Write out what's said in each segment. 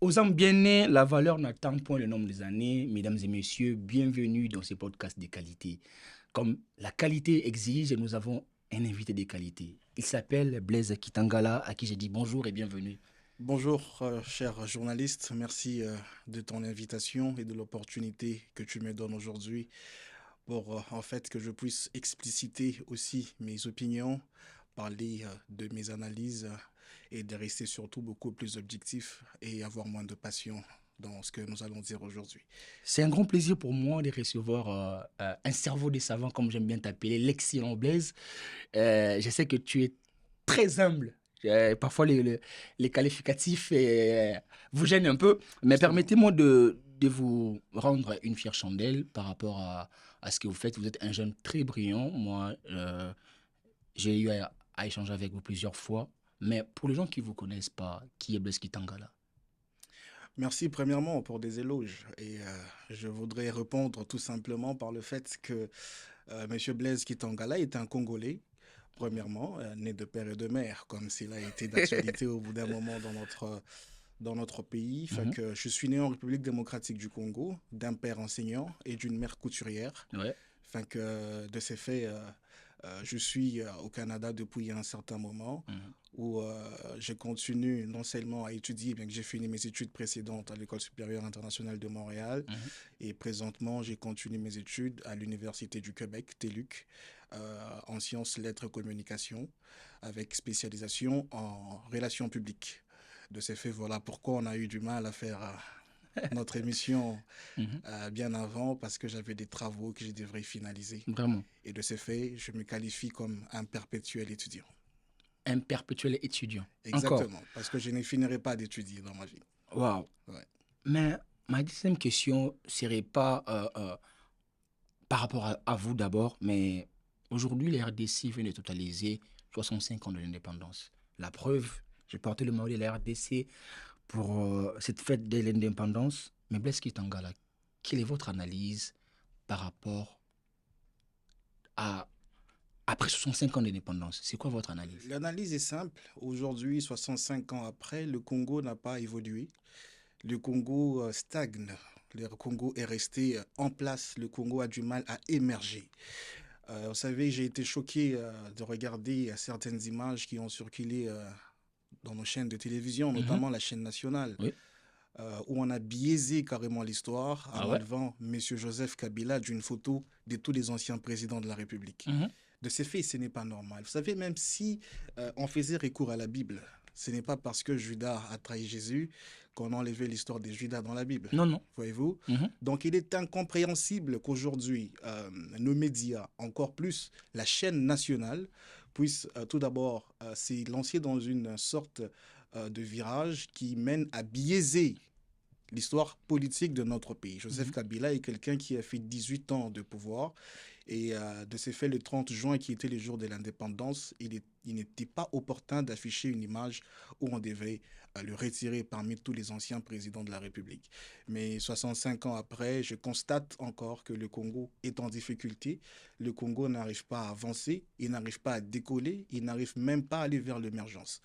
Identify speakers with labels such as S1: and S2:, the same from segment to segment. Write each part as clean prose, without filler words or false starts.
S1: Aux hommes bien nés, la valeur n'attend point le nombre des années. Mesdames et messieurs, bienvenue dans ce podcast de qualité. Comme la qualité exige, nous avons un invité de qualité. Il s'appelle Blaise Kitangala, à qui j'ai dit bonjour et bienvenue.
S2: Bonjour, cher journaliste. Merci de ton invitation et de l'opportunité que tu me donnes aujourd'hui pour en fait que je puisse expliciter aussi mes opinions, parler de mes analyses et de rester surtout beaucoup plus objectif et avoir moins de passion dans ce que nous allons dire aujourd'hui.
S1: C'est un grand plaisir pour moi de recevoir un cerveau de savant, comme j'aime bien t'appeler, l'excellent Blaise. Je sais que tu es très humble. Parfois, les qualificatifs vous gênent un peu, mais
S2: Justement.
S1: permettez-moi de vous rendre une fière chandelle par rapport à ce que vous faites. Vous êtes un jeune très brillant. Moi, j'ai eu à échanger avec vous plusieurs fois. Mais pour les gens qui ne vous connaissent pas, qui est Blaise Kitangala?
S2: Merci premièrement pour des éloges et je voudrais répondre tout simplement par le fait que Monsieur Blaise Kitangala est un Congolais. Premièrement, né de père et de mère, comme cela a été d'actualité au bout d'un moment dans notre pays. Fait
S1: Mhm.
S2: que je suis né en République démocratique du Congo, d'un père enseignant et d'une mère couturière.
S1: Ouais.
S2: Fait que de ces faits, je suis au Canada depuis un certain moment
S1: Mhm.
S2: où je continue non seulement à étudier, bien que j'ai fini mes études précédentes à l'École supérieure internationale de Montréal,
S1: Mhm.
S2: et présentement j'ai continué mes études à l'Université du Québec, TELUC, en sciences, lettres, communication, avec spécialisation en relations publiques. De ces faits, voilà pourquoi on a eu du mal à faire notre émission
S1: Mhm.
S2: bien avant, parce que j'avais des travaux que je devrais finaliser.
S1: Vraiment.
S2: Et de ces faits, je me qualifie comme un perpétuel étudiant.
S1: Un perpétuel étudiant. Encore.
S2: Exactement, parce que je ne finirai pas d'étudier dans ma vie.
S1: Waouh.
S2: Ouais.
S1: Mais ma deuxième question serait pas par rapport à vous d'abord, mais aujourd'hui, la RDC vient de totaliser 65 ans de l'indépendance. La preuve, j'ai porté le maillot de la RDC pour cette fête de l'indépendance. Mais Blaise Kitangala, quelle est votre analyse par rapport à après 65 ans d'indépendance? C'est quoi votre analyse?
S2: L'analyse est simple. Aujourd'hui, 65 ans après, le Congo n'a pas évolué. Le Congo stagne. Le Congo est resté en place. Le Congo a du mal à émerger. Vous savez, j'ai été choqué de regarder certaines images qui ont circulé dans nos chaînes de télévision,
S1: Mhm.
S2: notamment la chaîne nationale,
S1: Oui.
S2: où on a biaisé carrément l'histoire
S1: Ah
S2: en
S1: ouais?
S2: enlevant M. Joseph Kabila d'une photo de tous les anciens présidents de la République.
S1: Mhm.
S2: De ces faits, ce n'est pas normal. Vous savez, même si on faisait recours à la Bible, ce n'est pas parce que Judas a trahi Jésus qu'on a enlevé l'histoire de Judas dans la Bible.
S1: Non, non.
S2: Voyez-vous?
S1: Mhm.
S2: Donc il est incompréhensible qu'aujourd'hui, nos médias, encore plus la chaîne nationale, puissent tout d'abord s'y lancer dans une sorte de virage qui mène à biaiser l'histoire politique de notre pays. Joseph
S1: Mhm.
S2: Kabila est quelqu'un qui a fait 18 ans de pouvoir et de ces faits, le 30 juin, qui était le jour de l'indépendance, il n'était pas opportun d'afficher une image où on devait le retirer parmi tous les anciens présidents de la République. Mais 65 ans après, je constate encore que le Congo est en difficulté. Le Congo n'arrive pas à avancer, il n'arrive pas à décoller, il n'arrive même pas à aller vers l'émergence.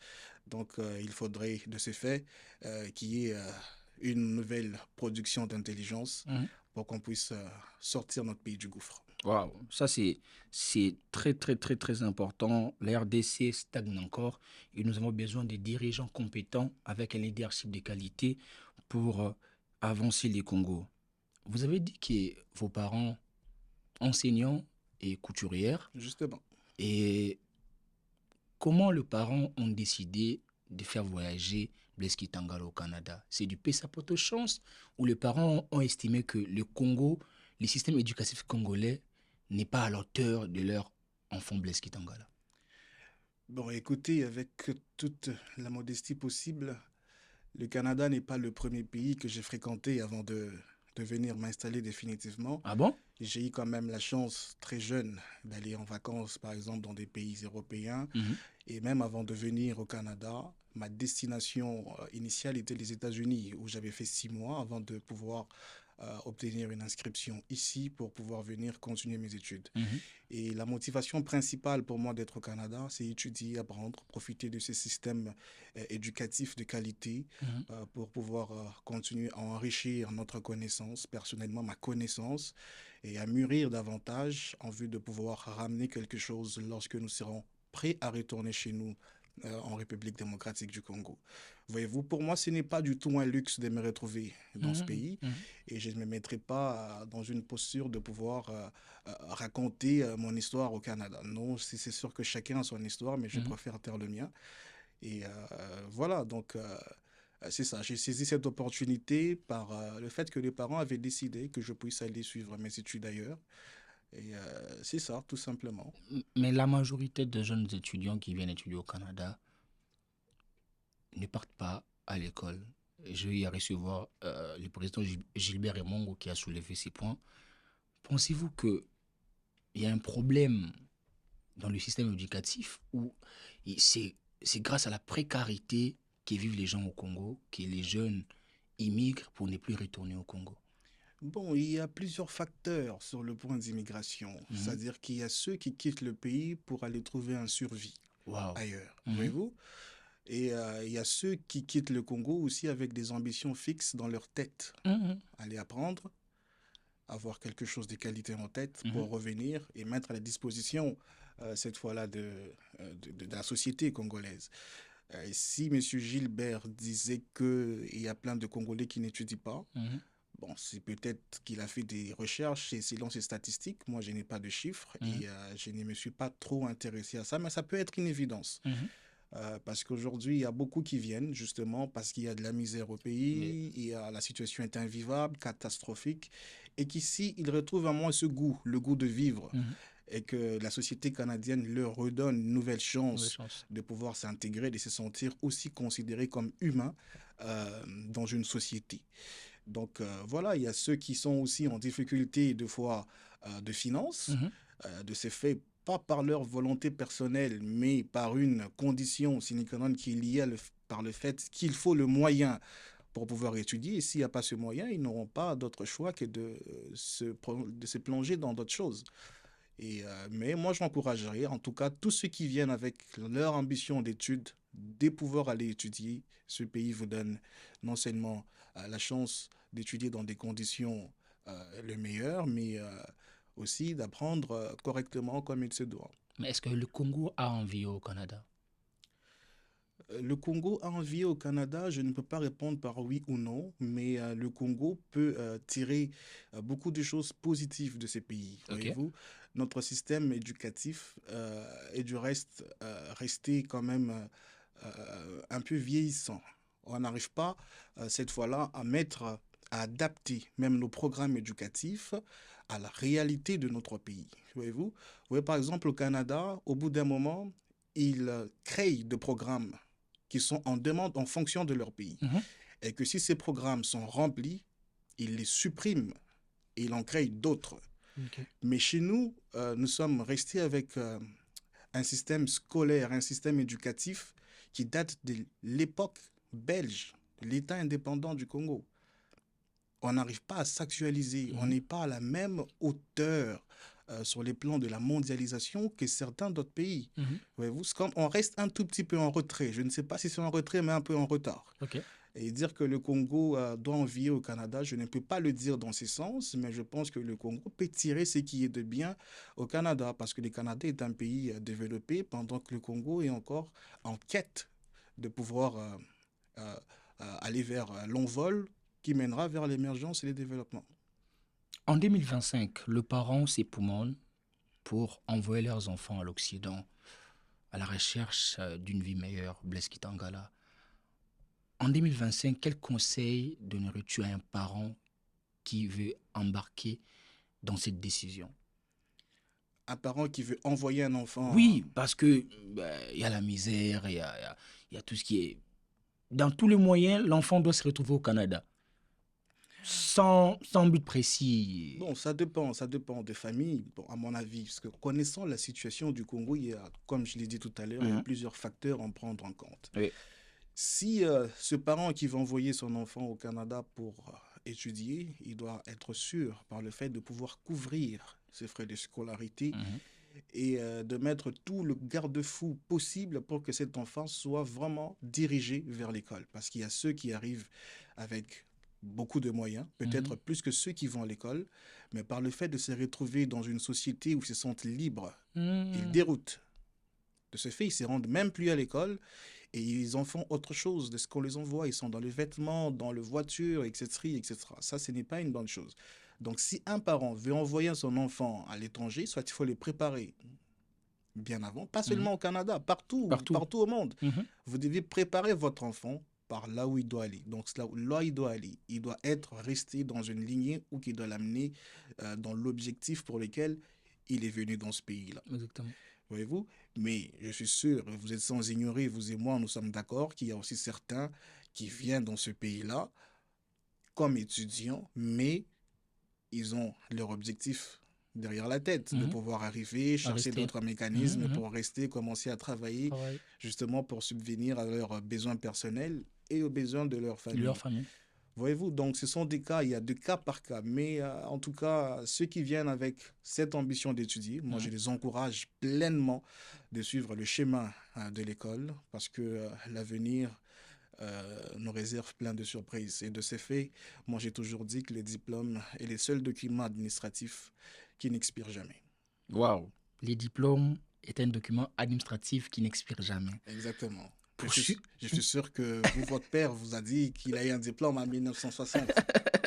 S2: Donc il faudrait de ces faits qu'il y ait une nouvelle production d'intelligence
S1: Mhm.
S2: pour qu'on puisse sortir notre pays du gouffre.
S1: Waouh, ça c'est très très très très important. La RDC stagne encore et nous avons besoin de dirigeants compétents avec un leadership de qualité pour avancer les Congos. Vous avez dit que vos parents enseignants et couturières
S2: Justement.
S1: et comment les parents ont décidé de faire voyager Blaise Kitangala au Canada? C'est du pace-à-poto chance ou les parents ont estimé que le Congo, le système éducatif congolais n'est pas à la hauteur de leur enfant Blaise Kitangala?
S2: Bon, écoutez, avec toute la modestie possible, le Canada n'est pas le premier pays que j'ai fréquenté avant de venir m'installer définitivement.
S1: Ah bon?
S2: J'ai eu quand même la chance, très jeune, d'aller en vacances, par exemple, dans des pays européens.
S1: Mhm.
S2: Et même avant de venir au Canada, ma destination initiale était les États-Unis, où j'avais fait 6 mois avant de pouvoir obtenir une inscription ici pour pouvoir venir continuer mes études.
S1: Mhm.
S2: Et la motivation principale pour moi d'être au Canada, c'est étudier, apprendre, profiter de ce système éducatif de qualité
S1: Mhm.
S2: pour pouvoir continuer à enrichir notre connaissance, personnellement ma connaissance, et à mûrir davantage en vue de pouvoir ramener quelque chose lorsque nous serons prêts à retourner chez nous en République démocratique du Congo. Voyez-vous, pour moi, ce n'est pas du tout un luxe de me retrouver dans ce
S1: Mhm.
S2: pays
S1: Mhm.
S2: et je ne me mettrai pas dans une posture de pouvoir raconter mon histoire au Canada. Non, c'est sûr que chacun a son histoire, mais je
S1: Mhm.
S2: préfère taire le mien. Et voilà, donc c'est ça. J'ai saisi cette opportunité par le fait que les parents avaient décidé que je puisse aller suivre mes études ailleurs. Et c'est ça, tout simplement.
S1: Mais la majorité des jeunes étudiants qui viennent étudier au Canada ne partent pas à l'école. Et je vais y recevoir le président Gilbert Emongo qui a soulevé ces points. Pensez-vous qu'il y a un problème dans le système éducatif où c'est grâce à la précarité que vivent les gens au Congo que les jeunes immigrent pour ne plus retourner au Congo?
S2: Bon, il y a plusieurs facteurs sur le point d'immigration.
S1: Mhm.
S2: C'est-à-dire qu'il y a ceux qui quittent le pays pour aller trouver un survie
S1: Wow.
S2: ailleurs.
S1: Mhm.
S2: Voyez-vous? Et il y a ceux qui quittent le Congo aussi avec des ambitions fixes dans leur tête.
S1: Mhm.
S2: Aller apprendre, avoir quelque chose de qualité en tête
S1: Mhm.
S2: pour revenir et mettre à la disposition, cette fois-là, de la société congolaise. Si M. Gilbert disait qu'il y a plein de Congolais qui n'étudient pas,
S1: Mhm.
S2: bon, c'est peut-être qu'il a fait des recherches et selon ses statistiques, moi je n'ai pas de chiffres
S1: Mhm.
S2: et je ne me suis pas trop intéressé à ça, mais ça peut être une évidence.
S1: Mhm.
S2: Parce qu'aujourd'hui, il y a beaucoup qui viennent justement parce qu'il y a de la misère au
S1: Mais,
S2: pays, la situation est invivable, catastrophique, et qu'ici, ils retrouvent à moins ce goût, le goût de vivre,
S1: mhm.
S2: et que la société canadienne leur redonne une nouvelle
S1: Nouvelle
S2: chance
S1: chance.
S2: de pouvoir s'intégrer, de se sentir aussi considérés comme humains dans une société. Donc voilà, il y a ceux qui sont aussi en difficulté de fois de finances,
S1: Mhm.
S2: de ces faits, pas par leur volonté personnelle, mais par une condition sine qua non qui est liée par le fait qu'il faut le moyen pour pouvoir étudier. Et s'il n'y a pas ce moyen, ils n'auront pas d'autre choix que de se plonger dans d'autres choses. Et, mais moi, j'encouragerais, en tout cas, tous ceux qui viennent avec leur ambition d'études, de pouvoir aller étudier. Ce pays vous donne non seulement la chance d'étudier dans des conditions les meilleures, mais aussi d'apprendre correctement comme il se doit.
S1: Mais est-ce que le Congo a envie au Canada?
S2: Le Congo a envie au Canada, je ne peux pas répondre par oui ou non, mais le Congo peut tirer beaucoup de choses positives de ces pays.
S1: Ok.
S2: Voyez-vous, notre système éducatif est du reste resté quand même un peu vieillissant. On n'arrive pas cette fois-là à à adapter même nos programmes éducatifs à la réalité de notre pays. Voyez-vous, vous voyez par exemple au Canada, au bout d'un moment, ils créent des programmes qui sont en demande en fonction de leur pays.
S1: Mhm.
S2: Et que si ces programmes sont remplis, ils les suppriment et ils en créent d'autres.
S1: Ok.
S2: Mais chez nous, nous sommes restés avec un système scolaire, un système éducatif qui date de l'époque belge, l'État indépendant du Congo. On n'arrive pas à s'actualiser, on
S1: Mhm.
S2: n'est pas à la même hauteur sur les plans de la mondialisation que certains d'autres pays.
S1: Mhm.
S2: Voyez-vous, c'est comme on reste un tout petit peu en retrait. Je ne sais pas si c'est en retrait, mais un peu en retard.
S1: Ok.
S2: Et dire que le Congo doit envier au Canada, je ne peux pas le dire dans ce sens, mais je pense que le Congo peut tirer ce qui est de bien au Canada, parce que le Canada est un pays développé, pendant que le Congo est encore en quête de pouvoir euh, aller vers l'envol qui mènera vers l'émergence et le développement.
S1: En 2025, le parent s'époumone pour envoyer leurs enfants à l'Occident à la recherche d'une vie meilleure, Blaise Kitangala. En 2025, quel conseil donnerais-tu à un parent qui veut embarquer dans cette décision?
S2: Un parent qui veut envoyer un enfant,
S1: Oui, parce que il y a la misère, il y a tout ce qui est... Dans tous les moyens, l'enfant doit se retrouver au Canada. Sans but précis.
S2: bon, ça dépend des familles, bon, à mon avis, parce que connaissant la situation du Congo, il y a, comme je l'ai dit tout à l'heure, il y a
S1: Mhm.
S2: plusieurs facteurs à prendre en compte.
S1: Oui.
S2: Si ce parent qui va envoyer son enfant au Canada pour étudier, il doit être sûr par le fait de pouvoir couvrir ses frais de scolarité
S1: Mhm.
S2: et de mettre tout le garde-fou possible pour que cet enfant soit vraiment dirigé vers l'école. Parce qu'il y a ceux qui arrivent avec beaucoup de moyens, peut-être
S1: Mhm.
S2: plus que ceux qui vont à l'école, mais par le fait de se retrouver dans une société où ils se sentent libres, ils
S1: Mhm.
S2: déroutent. De ce fait, ils ne se rendent même plus à l'école et ils en font autre chose de ce qu'on les envoie. Ils sont dans les vêtements, dans les voitures, etc., etc. Ça, ce n'est pas une bonne chose. Donc, si un parent veut envoyer son enfant à l'étranger, soit il faut les préparer bien avant, pas
S1: Mhm.
S2: seulement au Canada, partout,
S1: Partout.
S2: partout au monde.
S1: Mhm.
S2: Vous devez préparer votre enfant par là où il doit aller. Donc, là où il doit aller, il doit être resté dans une lignée où il doit l'amener dans l'objectif pour lequel il est venu dans ce pays-là.
S1: Exactement.
S2: Voyez-vous? Mais je suis sûr, vous êtes sans ignorer, vous et moi, nous sommes d'accord qu'il y a aussi certains qui viennent dans ce pays-là comme étudiants, mais ils ont leur objectif derrière la tête, de
S1: Mhm.
S2: pouvoir arriver,
S1: À
S2: chercher
S1: rester.
S2: d'autres
S1: Mhm.
S2: mécanismes
S1: Mhm.
S2: pour rester, commencer à travailler,
S1: Travail.
S2: justement pour subvenir à leurs besoins personnels et aux besoins de leur
S1: De leur
S2: famille.
S1: famille.
S2: Voyez-vous, donc ce sont des cas, il y a de cas par cas, mais en tout cas, ceux qui viennent avec cette ambition d'étudier, moi je
S1: Mhm.
S2: les encourage pleinement de suivre le schéma de l'école, parce que l'avenir nous réserve plein de surprises. Et de ces faits, moi j'ai toujours dit que les diplômes est les seuls documents administratifs qui n'expirent jamais.
S1: Waouh. Les diplômes est un document administratif qui n'expire jamais.
S2: Exactement.
S1: Pour su-
S2: Je suis sûr que vous, votre père vous a dit qu'il a eu un diplôme en 1960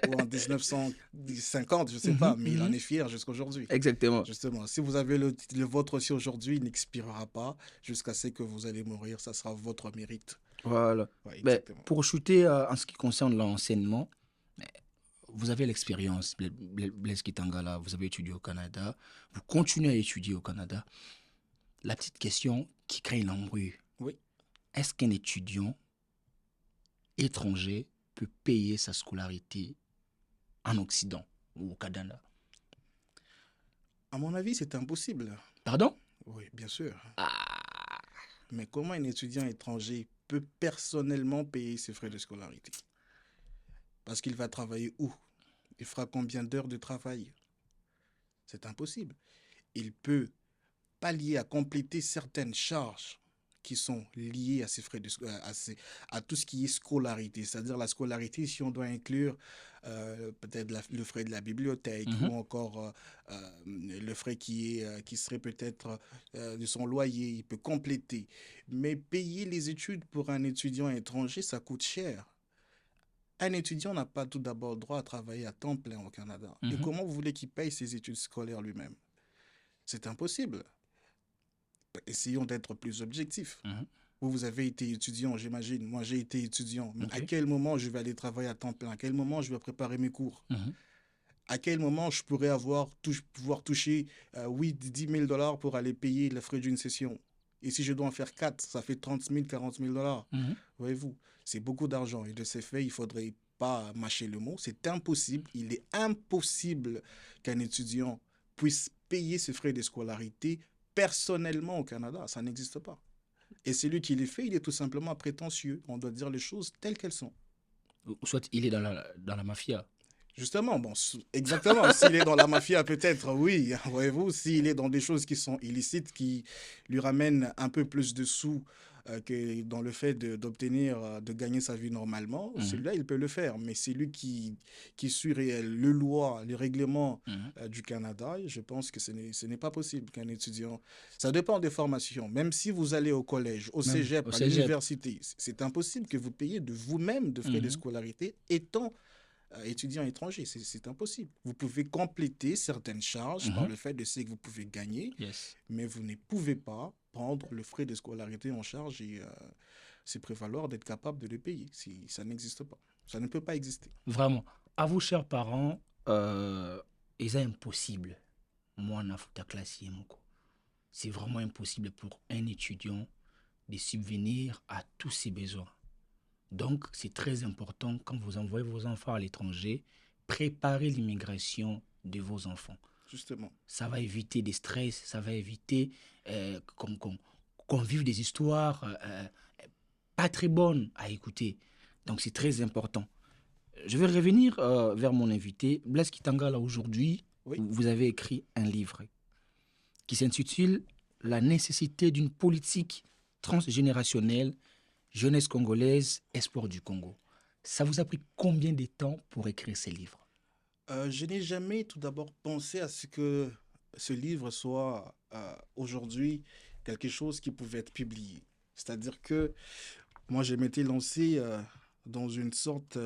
S2: ou en 1950, je ne sais pas,
S1: Mhm.
S2: mais il en
S1: Mhm.
S2: est fier jusqu'à aujourd'hui.
S1: Exactement.
S2: Justement, si vous avez le vôtre aussi aujourd'hui, il n'expirera pas jusqu'à ce que vous allez mourir. Ça sera votre mérite.
S1: Voilà.
S2: Ouais,
S1: Ben,
S2: exactement.
S1: pour shooter en ce qui concerne l'enseignement, vous avez l'expérience, Blaise Kitangala, vous avez étudié au Canada, vous continuez à étudier au Canada. La petite question qui crée une embrouille,
S2: Oui.
S1: est-ce qu'un étudiant étranger peut payer sa scolarité en Occident ou au Canada?
S2: À mon avis, c'est impossible.
S1: Pardon?
S2: Oui, bien sûr.
S1: Ah,
S2: Mais comment un étudiant étranger peut personnellement payer ses frais de scolarité? Parce qu'il va travailler où? Il fera combien d'heures de travail? C'est impossible. Il peut pallier à compléter certaines charges qui sont liées à ces frais de, à tout ce qui est scolarité. C'est-à-dire la scolarité, si on doit inclure peut-être le frais de la bibliothèque
S1: mhm,
S2: ou encore le frais qui serait peut-être de son loyer, il peut compléter. Mais payer les études pour un étudiant étranger, ça coûte cher. Un étudiant n'a pas tout d'abord le droit à travailler à temps plein au Canada. Et
S1: mhm,
S2: comment vous voulez qu'il paye ses études scolaires lui-même? C'est impossible. Essayons d'être plus objectifs.
S1: mhm.
S2: Vous avez été étudiant, j'imagine. Moi, j'ai été étudiant. Mais
S1: Ok.
S2: à quel moment je vais aller travailler à temps plein? À quel moment je vais préparer mes cours?
S1: Mhm,
S2: À quel moment je pourrais pouvoir toucher 8, 10 000 dollars pour aller payer les frais d'une session? Et si je dois en faire 4, ça fait 30 000, 40 000 dollars.
S1: mhm.
S2: Voyez-vous, c'est beaucoup d'argent. Et de ces faits, il ne faudrait pas mâcher le mot. C'est impossible. Il est impossible qu'un étudiant puisse payer ses frais de scolarité personnellement au Canada. Ça n'existe pas. Et celui qui les fait, il est tout simplement prétentieux. On doit dire les choses telles qu'elles sont.
S1: Ou soit il est dans la mafia.
S2: Justement, bon, exactement. S'il est dans la mafia, peut-être, oui. Voyez-vous, s'il est dans des choses qui sont illicites, qui lui ramènent un peu plus de sous que dans le fait d'obtenir, de gagner sa vie normalement,
S1: Mhm,
S2: celui-là, il peut le faire. Mais c'est lui qui suit le loi, les règlements
S1: mhm.
S2: du Canada, je pense que ce n'est pas possible qu'un étudiant... Ça dépend des formations. Même si vous allez au collège, au
S1: Même au
S2: cégep, à
S1: cégep.
S2: l'université, c'est impossible que vous payiez de vous-même de frais de
S1: Mhm,
S2: scolarité étant étudiant étranger. C'est impossible. Vous pouvez compléter certaines charges par
S1: mhm.
S2: le fait de ce que vous pouvez gagner,
S1: Yes.
S2: mais vous ne pouvez pas prendre le frais de scolarité en charge et se prévaloir d'être capable de le payer. Ça n'existe pas. Ça ne peut pas exister.
S1: Vraiment. À vous, chers parents, c'est impossible. Moi, na futa classe moko. C'est vraiment impossible pour un étudiant de subvenir à tous ses besoins. Donc, c'est très important quand vous envoyez vos enfants à l'étranger, préparez l'immigration de vos enfants.
S2: Justement.
S1: Ça va éviter des stress, ça va éviter qu'on vive des histoires pas très bonnes à écouter. Donc, c'est très important. Je vais revenir vers mon invité. Blaise Kitanga, là, aujourd'hui,
S2: Oui.
S1: vous avez écrit un livre qui s'intitule La nécessité d'une politique transgénérationnelle, jeunesse congolaise, espoir du Congo. Ça vous a pris combien de temps pour écrire ces livres?
S2: Je n'ai jamais tout d'abord pensé à ce que ce livre soit aujourd'hui quelque chose qui pouvait être publié. C'est-à-dire que moi, je m'étais lancé dans une sorte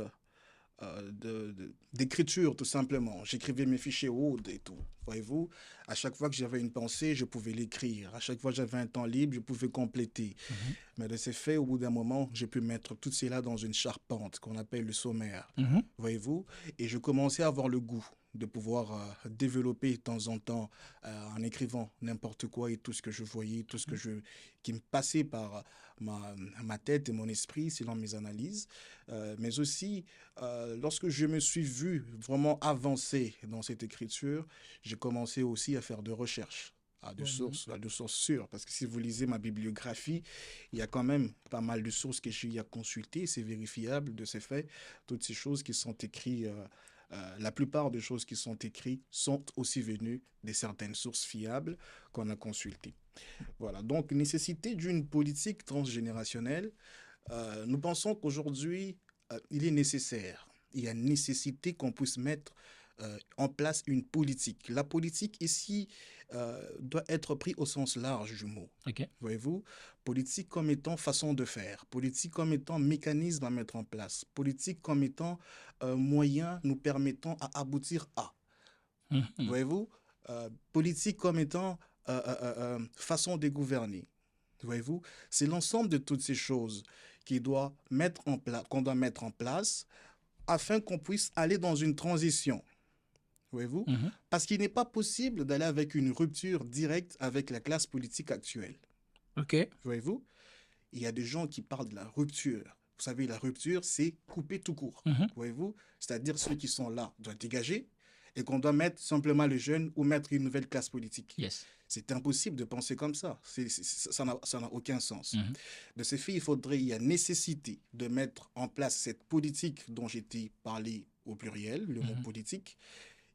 S2: d'écriture, tout simplement. J'écrivais mes fichiers Word et tout. Voyez-vous, à chaque fois que j'avais une pensée, je pouvais l'écrire. À chaque fois que j'avais un temps libre, je pouvais compléter.
S1: Mhm.
S2: Mais de ces faits, au bout d'un moment, j'ai pu mettre tout cela dans une charpente qu'on appelle le sommaire.
S1: Mhm.
S2: Voyez-vous, et je commençais à avoir le goût de pouvoir développer de temps en temps en écrivant n'importe quoi et tout ce que je voyais, tout ce qui me passait par ma tête et mon esprit selon mes analyses. Mais aussi, lorsque je me suis vu vraiment avancer dans cette écriture, j'ai commencé aussi à faire de recherches
S1: Mhm.
S2: à de sources sûres. Parce que si vous lisez ma bibliographie, il y a quand même pas mal de sources que j'ai à consulter. C'est vérifiable de ces faits. Toutes ces choses qui sont écrites, la plupart des choses qui sont écrites sont aussi venues de certaines sources fiables qu'on a consultées. Voilà. Donc, nécessité d'une politique transgénérationnelle. Nous pensons qu'aujourd'hui, il est nécessaire. Il y a nécessité qu'on puisse mettre en place une politique. La politique ici doit être prise au sens large du mot.
S1: OK.
S2: Voyez-vous, politique comme étant façon de faire, politique comme étant mécanisme à mettre en place, politique comme étant moyen nous permettant à aboutir à.
S1: Mhm.
S2: Voyez-vous, politique comme étant façon de gouverner. Voyez-vous, c'est l'ensemble de toutes ces choses qu'on doit mettre en place afin qu'on puisse aller dans une transition. Voyez-vous,
S1: Mhm.
S2: parce qu'il n'est pas possible d'aller avec une rupture directe avec la classe politique actuelle.
S1: OK.
S2: Voyez-vous, il y a des gens qui parlent de la rupture. Vous savez, la rupture, c'est couper tout court.
S1: Mhm.
S2: Voyez-vous, c'est-à-dire ceux qui sont là doivent dégager et qu'on doit mettre simplement les jeunes ou mettre une nouvelle classe politique.
S1: Yes.
S2: C'est impossible de penser comme ça. Ça n'a aucun sens.
S1: Mhm.
S2: De ce fait, il y a nécessité de mettre en place cette politique dont j'ai parlé au pluriel, le mot
S1: Mhm.
S2: politique,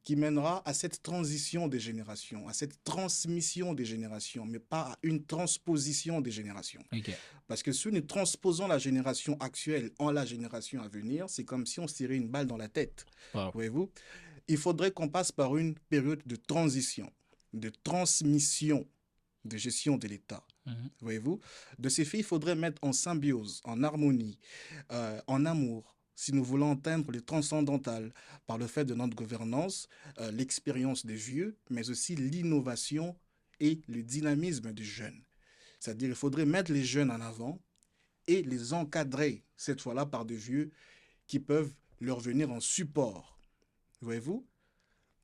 S2: qui mènera à cette transition des générations, à cette transmission des générations, mais pas à une transposition des générations.
S1: OK.
S2: Parce que si nous transposons la génération actuelle en la génération à venir, c'est comme si on se tirait une balle dans la tête.
S1: Wow.
S2: Voyez-vous, il faudrait qu'on passe par une période de transition, de transmission, de gestion de l'État.
S1: Mhm.
S2: Voyez-vous, de ces faits, il faudrait mettre en symbiose, en harmonie, en amour, si nous voulons atteindre le transcendantal par le fait de notre gouvernance, l'expérience des vieux, mais aussi l'innovation et le dynamisme des jeunes. C'est-à-dire qu'il faudrait mettre les jeunes en avant et les encadrer, cette fois-là, par des vieux qui peuvent leur venir en support. Voyez-vous,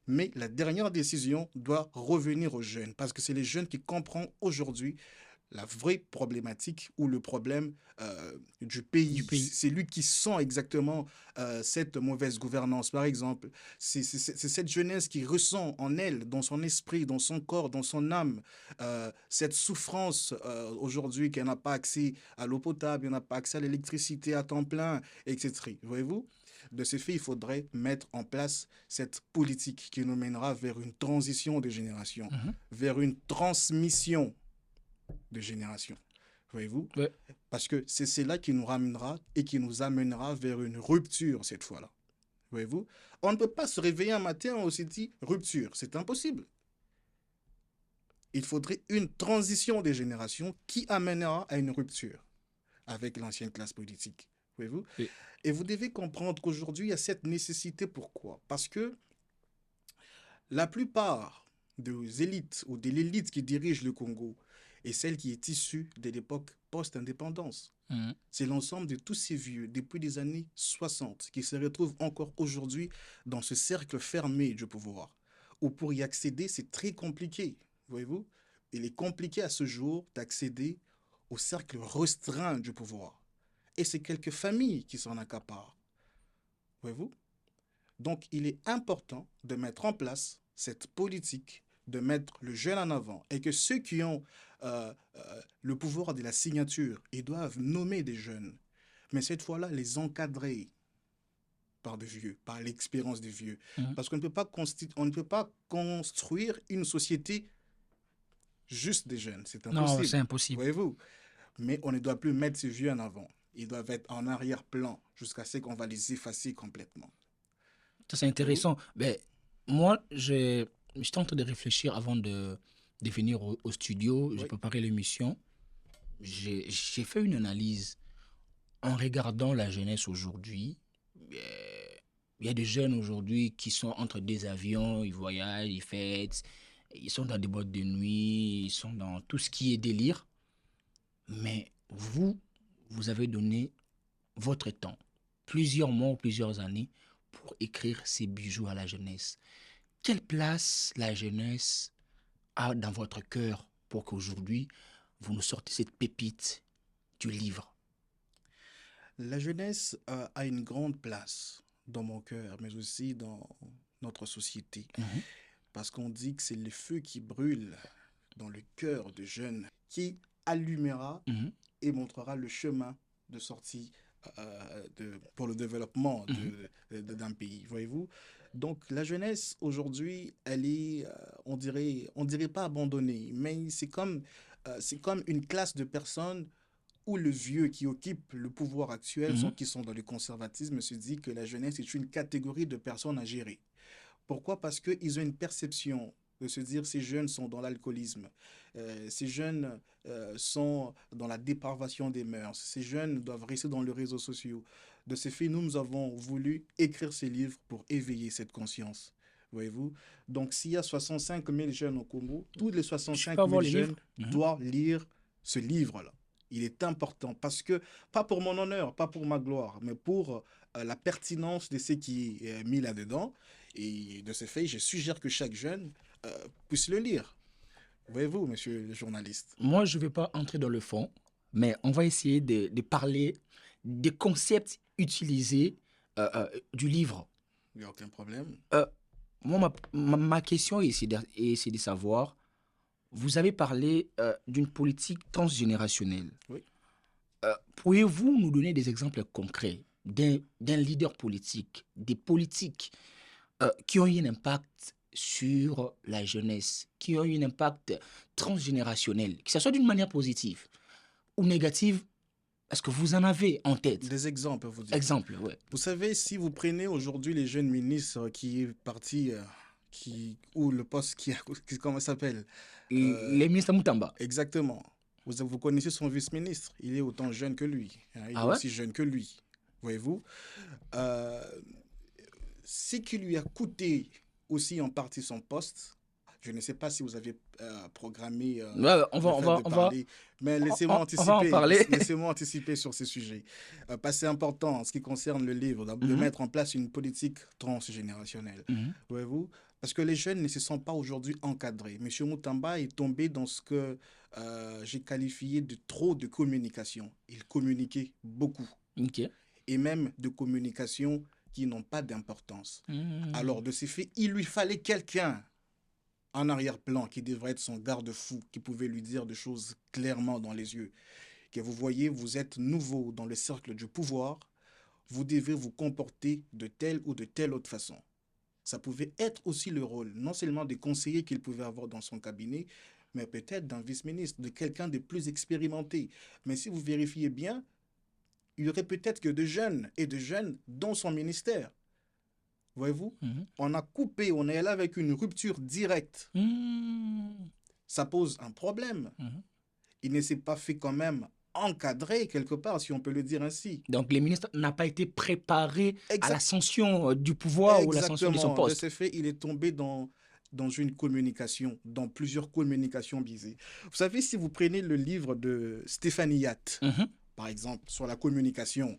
S2: mais la dernière décision doit revenir aux jeunes, parce que c'est les jeunes qui comprennent aujourd'hui la vraie problématique ou le problème du
S1: Du
S2: pays.
S1: pays.
S2: C'est lui qui sent exactement cette mauvaise gouvernance. Par exemple, c'est cette jeunesse qui ressent en elle, dans son esprit, dans son corps, dans son âme, cette souffrance aujourd'hui qu'elle n'a pas accès à l'eau potable, elle n'a pas accès à l'électricité à temps plein, etc. Voyez-vous? De ce fait, il faudrait mettre en place cette politique qui nous mènera vers une transition de génération,
S1: Mhm.
S2: vers une transmission de génération. Voyez-vous?
S1: Ouais.
S2: Parce que c'est cela qui nous ramènera et qui nous amènera vers une rupture cette fois-là. Voyez-vous? On ne peut pas se réveiller un matin et on se dit rupture. C'est impossible. Il faudrait une transition des générations qui amènera à une rupture avec l'ancienne classe politique. Voyez-vous?
S1: Oui.
S2: Et vous devez comprendre qu'aujourd'hui, il y a cette nécessité. Pourquoi? Parce que la plupart des élites ou de l'élite qui dirige le Congo est celle qui est issue de l'époque post-indépendance.
S1: Mhm.
S2: C'est l'ensemble de tous ces vieux, depuis les années 60, qui se retrouvent encore aujourd'hui dans ce cercle fermé du pouvoir, où pour y accéder, c'est très compliqué. Voyez-vous? Il est compliqué à ce jour d'accéder au cercle restreint du pouvoir. Et c'est quelques familles qui s'en accaparent. Voyez-vous? Donc, il est important de mettre en place cette politique, de mettre le jeune en avant et que ceux qui ont le pouvoir de la signature, ils doivent nommer des jeunes, mais cette fois-là, les encadrer. par des vieux, par l'expérience des vieux.
S1: Mhm.
S2: Parce qu'on ne peut pas on ne peut pas construire une société juste des jeunes. C'est
S1: Non,
S2: impossible.
S1: c'est impossible.
S2: Voyez-vous? Mais on ne doit plus mettre ces vieux en avant. Ils doivent être en arrière-plan jusqu'à ce qu'on va les effacer complètement.
S1: Ça, c'est
S2: Voyez-vous?
S1: intéressant. Ben, moi, j'étais en train de réfléchir avant de venir au studio. J'ai
S2: Oui.
S1: préparé l'émission. J'ai fait une analyse en regardant la jeunesse aujourd'hui. euh, Il y a des jeunes aujourd'hui qui sont entre des avions, ils voyagent, ils fêtent, ils sont dans des boîtes de nuit, ils sont dans tout ce qui est délire. Mais vous, vous avez donné votre temps, plusieurs mois ou plusieurs années, pour écrire ces bijoux à la jeunesse. Quelle place la jeunesse a dans votre cœur pour qu'aujourd'hui, vous nous sortez cette pépite du livre?
S2: La jeunesse a une grande place dans mon cœur, mais aussi dans notre société.
S1: Mhm,
S2: Parce qu'on dit que c'est le feu qui brûle dans le cœur de jeunes qui allumera
S1: mhm,
S2: et montrera le chemin de sortie pour le développement
S1: mhm,
S2: d'un pays, voyez-vous. Donc la jeunesse aujourd'hui, elle est, on dirait pas abandonnée, mais c'est comme une classe de personnes où le vieux qui occupe le pouvoir actuel,
S1: mhm,
S2: qui sont dans le conservatisme, se dit que la jeunesse est une catégorie de personnes à gérer. Pourquoi? Parce qu'ils ont une perception de se dire ces jeunes sont dans l'alcoolisme, ces jeunes sont dans la dépravation des mœurs, ces jeunes doivent rester dans les réseaux sociaux. De ce fait, nous avons voulu écrire ces livres pour éveiller cette conscience. Voyez-vous? Donc, s'il y a 65 000 jeunes au Congo, tous les
S1: Je peux
S2: 65
S1: avoir
S2: 000
S1: les livres?
S2: jeunes
S1: Mhm.
S2: doivent lire ce livre-là. Il est important parce que, pas pour mon honneur, pas pour ma gloire, mais pour la pertinence de ce qui est mis là-dedans. Et de ce fait, je suggère que chaque jeune puisse le lire. Voyez-vous, monsieur le journaliste?
S1: Moi, je ne vais pas entrer dans le fond, mais on va essayer de parler des concepts utilisés du livre.
S2: Il n'y a aucun problème.
S1: Euh, Moi, ma question est de savoir, vous avez parlé d'une politique transgénérationnelle.
S2: Oui.
S1: Pourriez-vous nous donner des exemples concrets d'un leader politique, des politiques qui ont eu un impact sur la jeunesse, qui ont eu un impact transgénérationnel, que ce soit d'une manière positive ou négative, est-ce que vous en avez en tête?
S2: Des exemples, vous dites.
S1: Exemple, ouais.
S2: Vous savez, si vous prenez aujourd'hui les jeunes ministres qui est parti, ou le poste comment ça s'appelle? Euh,
S1: Les ministres Moutamba.
S2: Exactement. Vous connaissez son vice-ministre. Il est autant jeune que lui, hein. Il est
S1: Ah ouais?
S2: aussi jeune que lui. Voyez-vous? Euh, Ce qui lui a coûté aussi en partie son poste, je ne sais pas si vous avez programmé
S1: Ouais,
S2: le fait de parler, mais
S1: on va en parler.
S2: laissez-moi anticiper sur ce sujet. Parce que c'est important en ce qui concerne le livre, de
S1: Mhm,
S2: mettre en place une politique transgénérationnelle.
S1: mhm,
S2: Voyez-vous? Parce que les jeunes ne se sont pas aujourd'hui encadrés. Monsieur Moutamba est tombé dans ce que j'ai qualifié de trop de communication. Il communiquait beaucoup,
S1: ok.
S2: et même de communication qui n'ont pas d'importance.
S1: Mhm,
S2: Alors, de ces faits, il lui fallait quelqu'un en arrière-plan qui devrait être son garde-fou, qui pouvait lui dire des choses clairement dans les yeux. Que vous voyez, vous êtes nouveau dans le cercle du pouvoir, vous devez vous comporter de telle ou de telle autre façon. Ça pouvait être aussi le rôle, non seulement des conseillers qu'il pouvait avoir dans son cabinet, mais peut-être d'un vice-ministre, de quelqu'un de plus expérimenté. Mais si vous vérifiez bien, il y aurait peut-être que de jeunes et de jeunes dans son ministère. Voyez-vous?
S1: mhm,
S2: On a coupé, on est là avec une rupture directe.
S1: mhm,
S2: Ça pose un problème.
S1: mhm.
S2: Il ne s'est pas fait quand même encadrer quelque part, si on peut le dire ainsi.
S1: Donc, le ministre n'a pas été préparé à
S2: Exact,
S1: l'ascension du pouvoir ou l'ascension de son
S2: exactement. De
S1: poste.
S2: ce fait, il est tombé dans une communication, dans plusieurs communications biaisées. Vous savez, si vous prenez le livre de Stéphanie Yatt,
S1: Mhm,
S2: par exemple, sur la communication,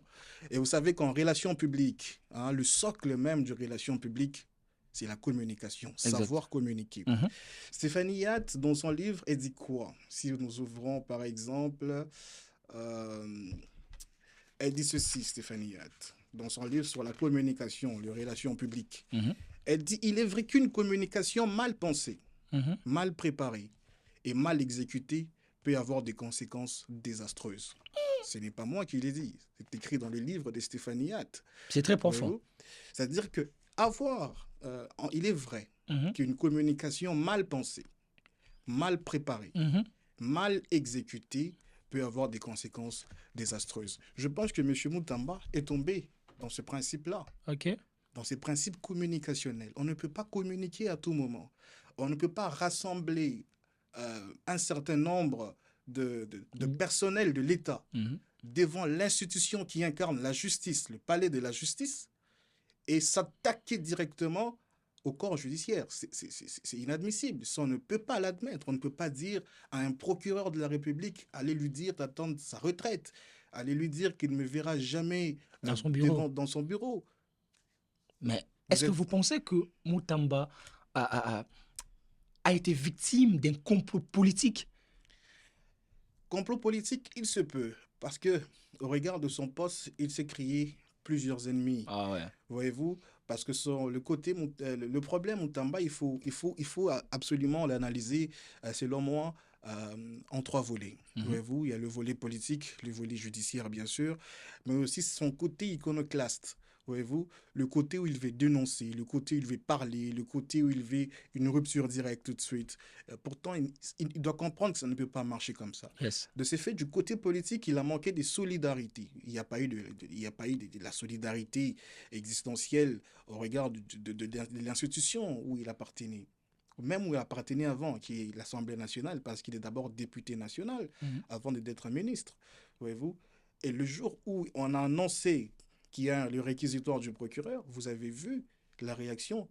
S2: et vous savez qu'en relation publique, hein, le socle même de relation publique, c'est la communication,
S1: exact.
S2: savoir communiquer.
S1: Mhm,
S2: Stéphanie Yatt, dans son livre, elle dit quoi? Si nous ouvrons, par exemple, euh, elle dit ceci, Stéphanie Yatt, dans son livre sur la communication, les relations publiques.
S1: mhm,
S2: Elle dit, il est vrai qu'une communication mal pensée,
S1: mhm,
S2: mal préparée et mal exécutée peut avoir des conséquences désastreuses. Ce n'est pas moi qui l'ai dit, c'est écrit dans le livre de Stéphanie Yatt.
S1: C'est très profond.
S2: Voyez-vous? C'est-à-dire que il est vrai
S1: Mhm,
S2: qu'une communication mal pensée, mal préparée,
S1: mhm.
S2: mal exécutée peut avoir des conséquences désastreuses. Je pense que M. Moutamba est tombé dans ce principe-là,
S1: OK.
S2: dans ces principes communicationnels. On ne peut pas communiquer à tout moment. On ne peut pas rassembler un certain nombre de personnel de l'État
S1: Mhm.
S2: devant l'institution qui incarne la justice, le palais de la justice, et s'attaquer directement au corps judiciaire. C'est inadmissible. Ça, on ne peut pas l'admettre. On ne peut pas dire à un procureur de la République, allez lui dire d'attendre sa retraite, allez lui dire qu'il ne me verra jamais
S1: Dans son bureau.
S2: dans son bureau.
S1: Mais
S2: Vous
S1: est-ce que
S2: êtes
S1: vous pensez que Moutamba a, a- a- a été victime d'un complot politique?
S2: complot politique, il se peut, parce que au regard de son poste, il s'est créé plusieurs ennemis.
S1: Ah ouais.
S2: Voyez-vous, parce que le problème Moutamba, il faut absolument l'analyser, selon moi, en trois volets.
S1: Mhm.
S2: Voyez-vous, il y a le volet politique, le volet judiciaire, bien sûr, mais aussi son côté iconoclaste. Voyez-vous, le côté où il veut dénoncer, le côté où il veut parler, le côté où il veut une rupture directe tout de suite. Pourtant, il doit comprendre que ça ne peut pas marcher comme ça.
S1: Yes.
S2: De ce fait, du côté politique, il a manqué de solidarité. Il n'y a pas eu il y a pas eu de la solidarité existentielle au regard de l'institution où il appartenait. Même où il appartenait avant, qui est l'Assemblée nationale, parce qu'il est d'abord député national
S1: Mhm.
S2: avant d'être ministre. Voyez-vous? Et le jour où on a annoncé qu'il y a le réquisitoire du procureur, vous avez vu la réaction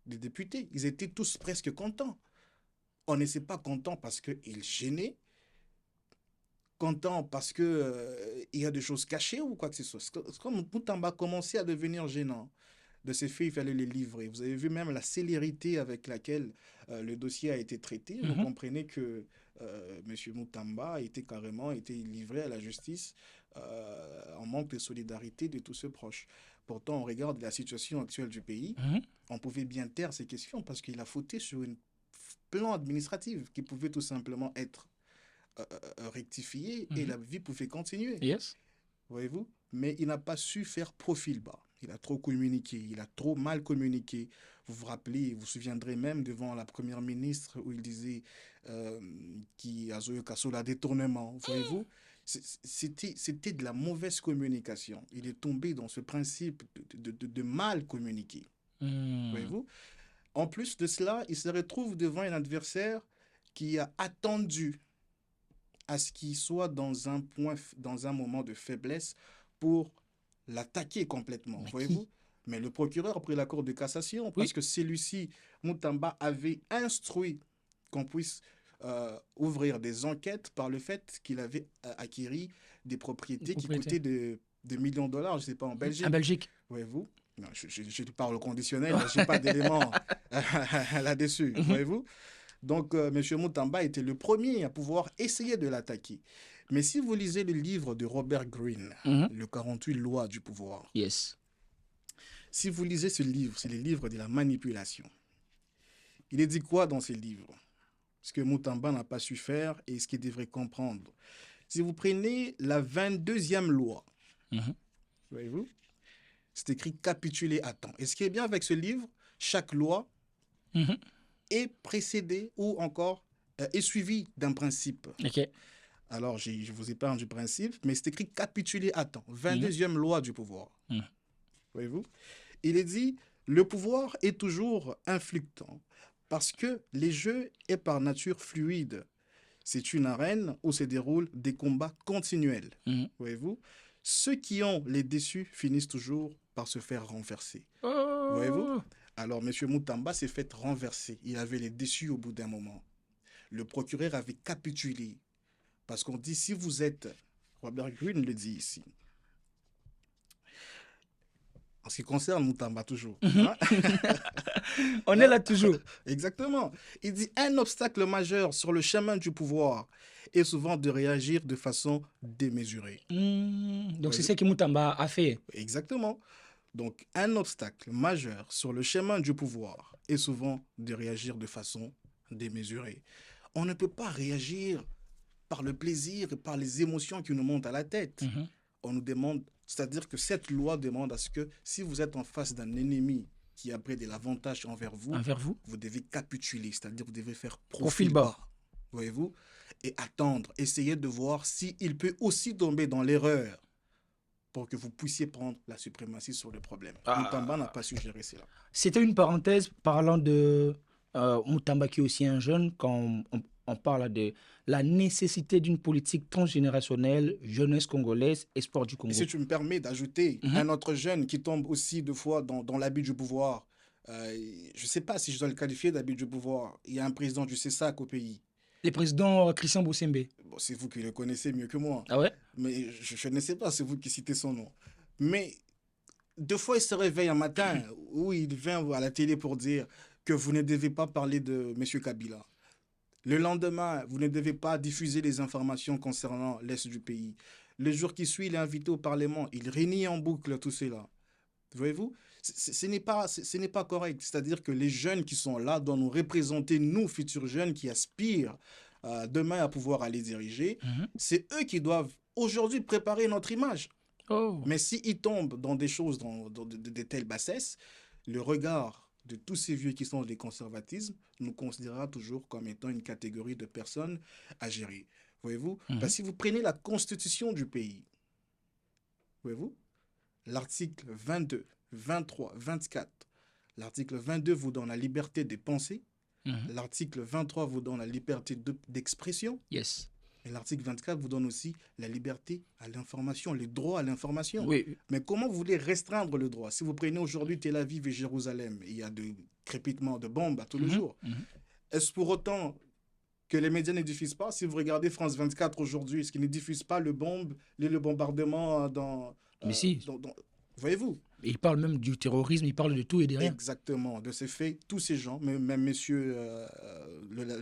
S2: des députés. Ils étaient tous presque contents. On n'était pas content parce qu'il gênait, content parce que il y a des choses cachées ou quoi que ce soit. C'est comme Moutamba commençait à devenir gênant. De ces faits, il fallait les livrer. Vous avez vu même la célérité avec laquelle le dossier a été traité. Vous
S1: Mhm.
S2: comprenez que M. Moutamba a été livré à la justice en manque de solidarité de tous ses proches. Pourtant, on regarde la situation actuelle du pays,
S1: Mhm.
S2: on pouvait bien taire ces questions parce qu'il a fauté sur un plan administratif qui pouvait tout simplement être rectifié et
S1: Mhm.
S2: la vie pouvait continuer.
S1: Yes.
S2: Voyez-vous? Mais il n'a pas su faire profil bas. Il a trop communiqué, il a trop mal communiqué. Vous vous rappelez, vous vous souviendrez même devant la première ministre où il disait qui a joué la détournement. Voyez-vous? C'était de la mauvaise communication. Il est tombé dans ce principe de mal communiquer.
S1: Mhm.
S2: Voyez-vous? En plus de cela, il se retrouve devant un adversaire qui a attendu à ce qu'il soit dans un moment de faiblesse pour l'attaquer complètement,
S1: Mais qui?
S2: voyez-vous? Mais le procureur a pris la Cour de cassation parce
S1: Oui.
S2: que celui-ci, Moutamba, avait instruit qu'on puisse ouvrir des enquêtes par le fait qu'il avait acquis des propriétés qui
S1: Propriétaire.
S2: coûtaient des millions de dollars, je ne sais pas, en
S1: En
S2: Belgique,
S1: Belgique.
S2: voyez-vous? Non, je parle au conditionnel, je n'ai pas d'éléments là-dessus,
S1: Mhm.
S2: voyez-vous? Donc, M. Moutamba était le premier à pouvoir essayer de l'attaquer. Mais si vous lisez le livre de Robert Greene,
S1: Mhm.
S2: Le 48 lois du pouvoir,
S1: Yes.
S2: si vous lisez ce livre, c'est le livre de la manipulation. Il est dit quoi dans ce livre? Ce que Moutamba n'a pas su faire et ce qu'il devrait comprendre. Si vous prenez la 22e loi,
S1: Mhm.
S2: voyez-vous, c'est écrit capituler à temps. Et ce qui est bien avec ce livre, chaque loi
S1: Mhm.
S2: est précédée ou encore est suivie d'un principe.
S1: OK.
S2: Alors, je vous épargne du principe, mais c'est écrit capituler à temps.
S1: Mhm.
S2: 22e loi du pouvoir.
S1: Mhm.
S2: Voyez-vous? Il est dit, le pouvoir est toujours influctuant parce que les jeux est par nature fluide. C'est une arène où se déroulent des combats continuels.
S1: Mhm.
S2: Voyez-vous? Ceux qui ont les déçus finissent toujours par se faire renverser. Voyez-vous?
S1: Oh.
S2: Alors, M. Moutamba s'est fait renverser. Il avait les déçus au bout d'un moment. Le procureur avait capitulé. Parce qu'on dit, si vous êtes, Robert Greene le dit ici, en ce qui concerne Moutamba toujours.
S1: Mhm.
S2: Hein?
S1: On est là toujours.
S2: Exactement. Il dit, un obstacle majeur sur le chemin du pouvoir est souvent de réagir de façon démesurée.
S1: Donc, c'est
S2: Voyez-vous?
S1: ce que Moutamba a fait.
S2: Exactement. Donc, un obstacle majeur sur le chemin du pouvoir est souvent de réagir de façon démesurée. On ne peut pas réagir par le plaisir et par les émotions qui nous montent à la tête.
S1: Mhm.
S2: On nous demande, c'est-à-dire que cette loi demande à ce que si vous êtes en face d'un ennemi qui a pris de l'avantage envers vous,
S1: Envers vous,
S2: vous devez capituler, c'est-à-dire vous devez faire
S1: profil
S2: profil
S1: bas.
S2: bas, voyez-vous, et attendre, essayer de voir s'il peut aussi tomber dans l'erreur pour que vous puissiez prendre la suprématie sur le problème. Moutamba n'a
S1: Ah,
S2: pas su gérer cela.
S1: c'était une parenthèse parlant de Moutamba qui est aussi un jeune, quand on parle de la nécessité d'une politique transgénérationnelle, jeunesse congolaise, espoir du
S2: Et si
S1: Congo.
S2: tu me permets d'ajouter
S1: Mhm.
S2: un autre jeune qui tombe aussi deux fois dans l'abus du pouvoir, euh, je ne sais pas si je dois le qualifier d'abus du pouvoir. Il y a un président du CESAC au pays.
S1: Le président Christian Boussembe.
S2: Bon, c'est vous qui le connaissez mieux que moi.
S1: Ah ouais?
S2: Mais je ne sais pas, c'est vous qui citez son nom. Mais deux fois, il se réveille un matin où il vient à la télé pour dire que vous ne devez pas parler de M. Kabila. Le lendemain, vous ne devez pas diffuser les informations concernant l'Est du pays. Le jour qui suit, il est invité au Parlement. Il réunit en boucle tout cela. Voyez-vous, ce n'est pas correct. C'est-à-dire que les jeunes qui sont là doivent nous représenter, nous, futurs jeunes qui aspirent demain à pouvoir aller diriger.
S1: Mhm.
S2: C'est eux qui doivent aujourd'hui préparer notre image.
S1: Oh.
S2: Mais s'ils tombent dans des choses, dans de telles bassesses, le regard de tous ces vieux qui sont des conservatismes nous considérera toujours comme étant une catégorie de personnes à gérer. Voyez-vous?
S1: Mhm.
S2: Parce que si vous prenez la constitution du pays, voyez-vous, l'article 22, 23, 24, l'article 22 vous donne la liberté de penser,
S1: Mhm.
S2: l'article 23 vous donne la liberté d'expression,
S1: Yes.
S2: et l'article 24 vous donne aussi la liberté à l'information, le droit à l'information.
S1: Oui.
S2: Mais comment vous voulez restreindre le droit? Si vous prenez aujourd'hui Tel Aviv et Jérusalem, il y a de crépitements de bombes à tous les
S1: Mhm.
S2: jours.
S1: Mhm.
S2: Est-ce pour autant que les médias ne diffusent pas? Si vous regardez France 24 aujourd'hui, est-ce qu'ils ne diffusent pas le bombardement
S1: Mais si,
S2: voyez-vous?
S1: il parle même du terrorisme, il parle de tout et de rien.
S2: Exactement. De ces faits, tous ces gens, même monsieur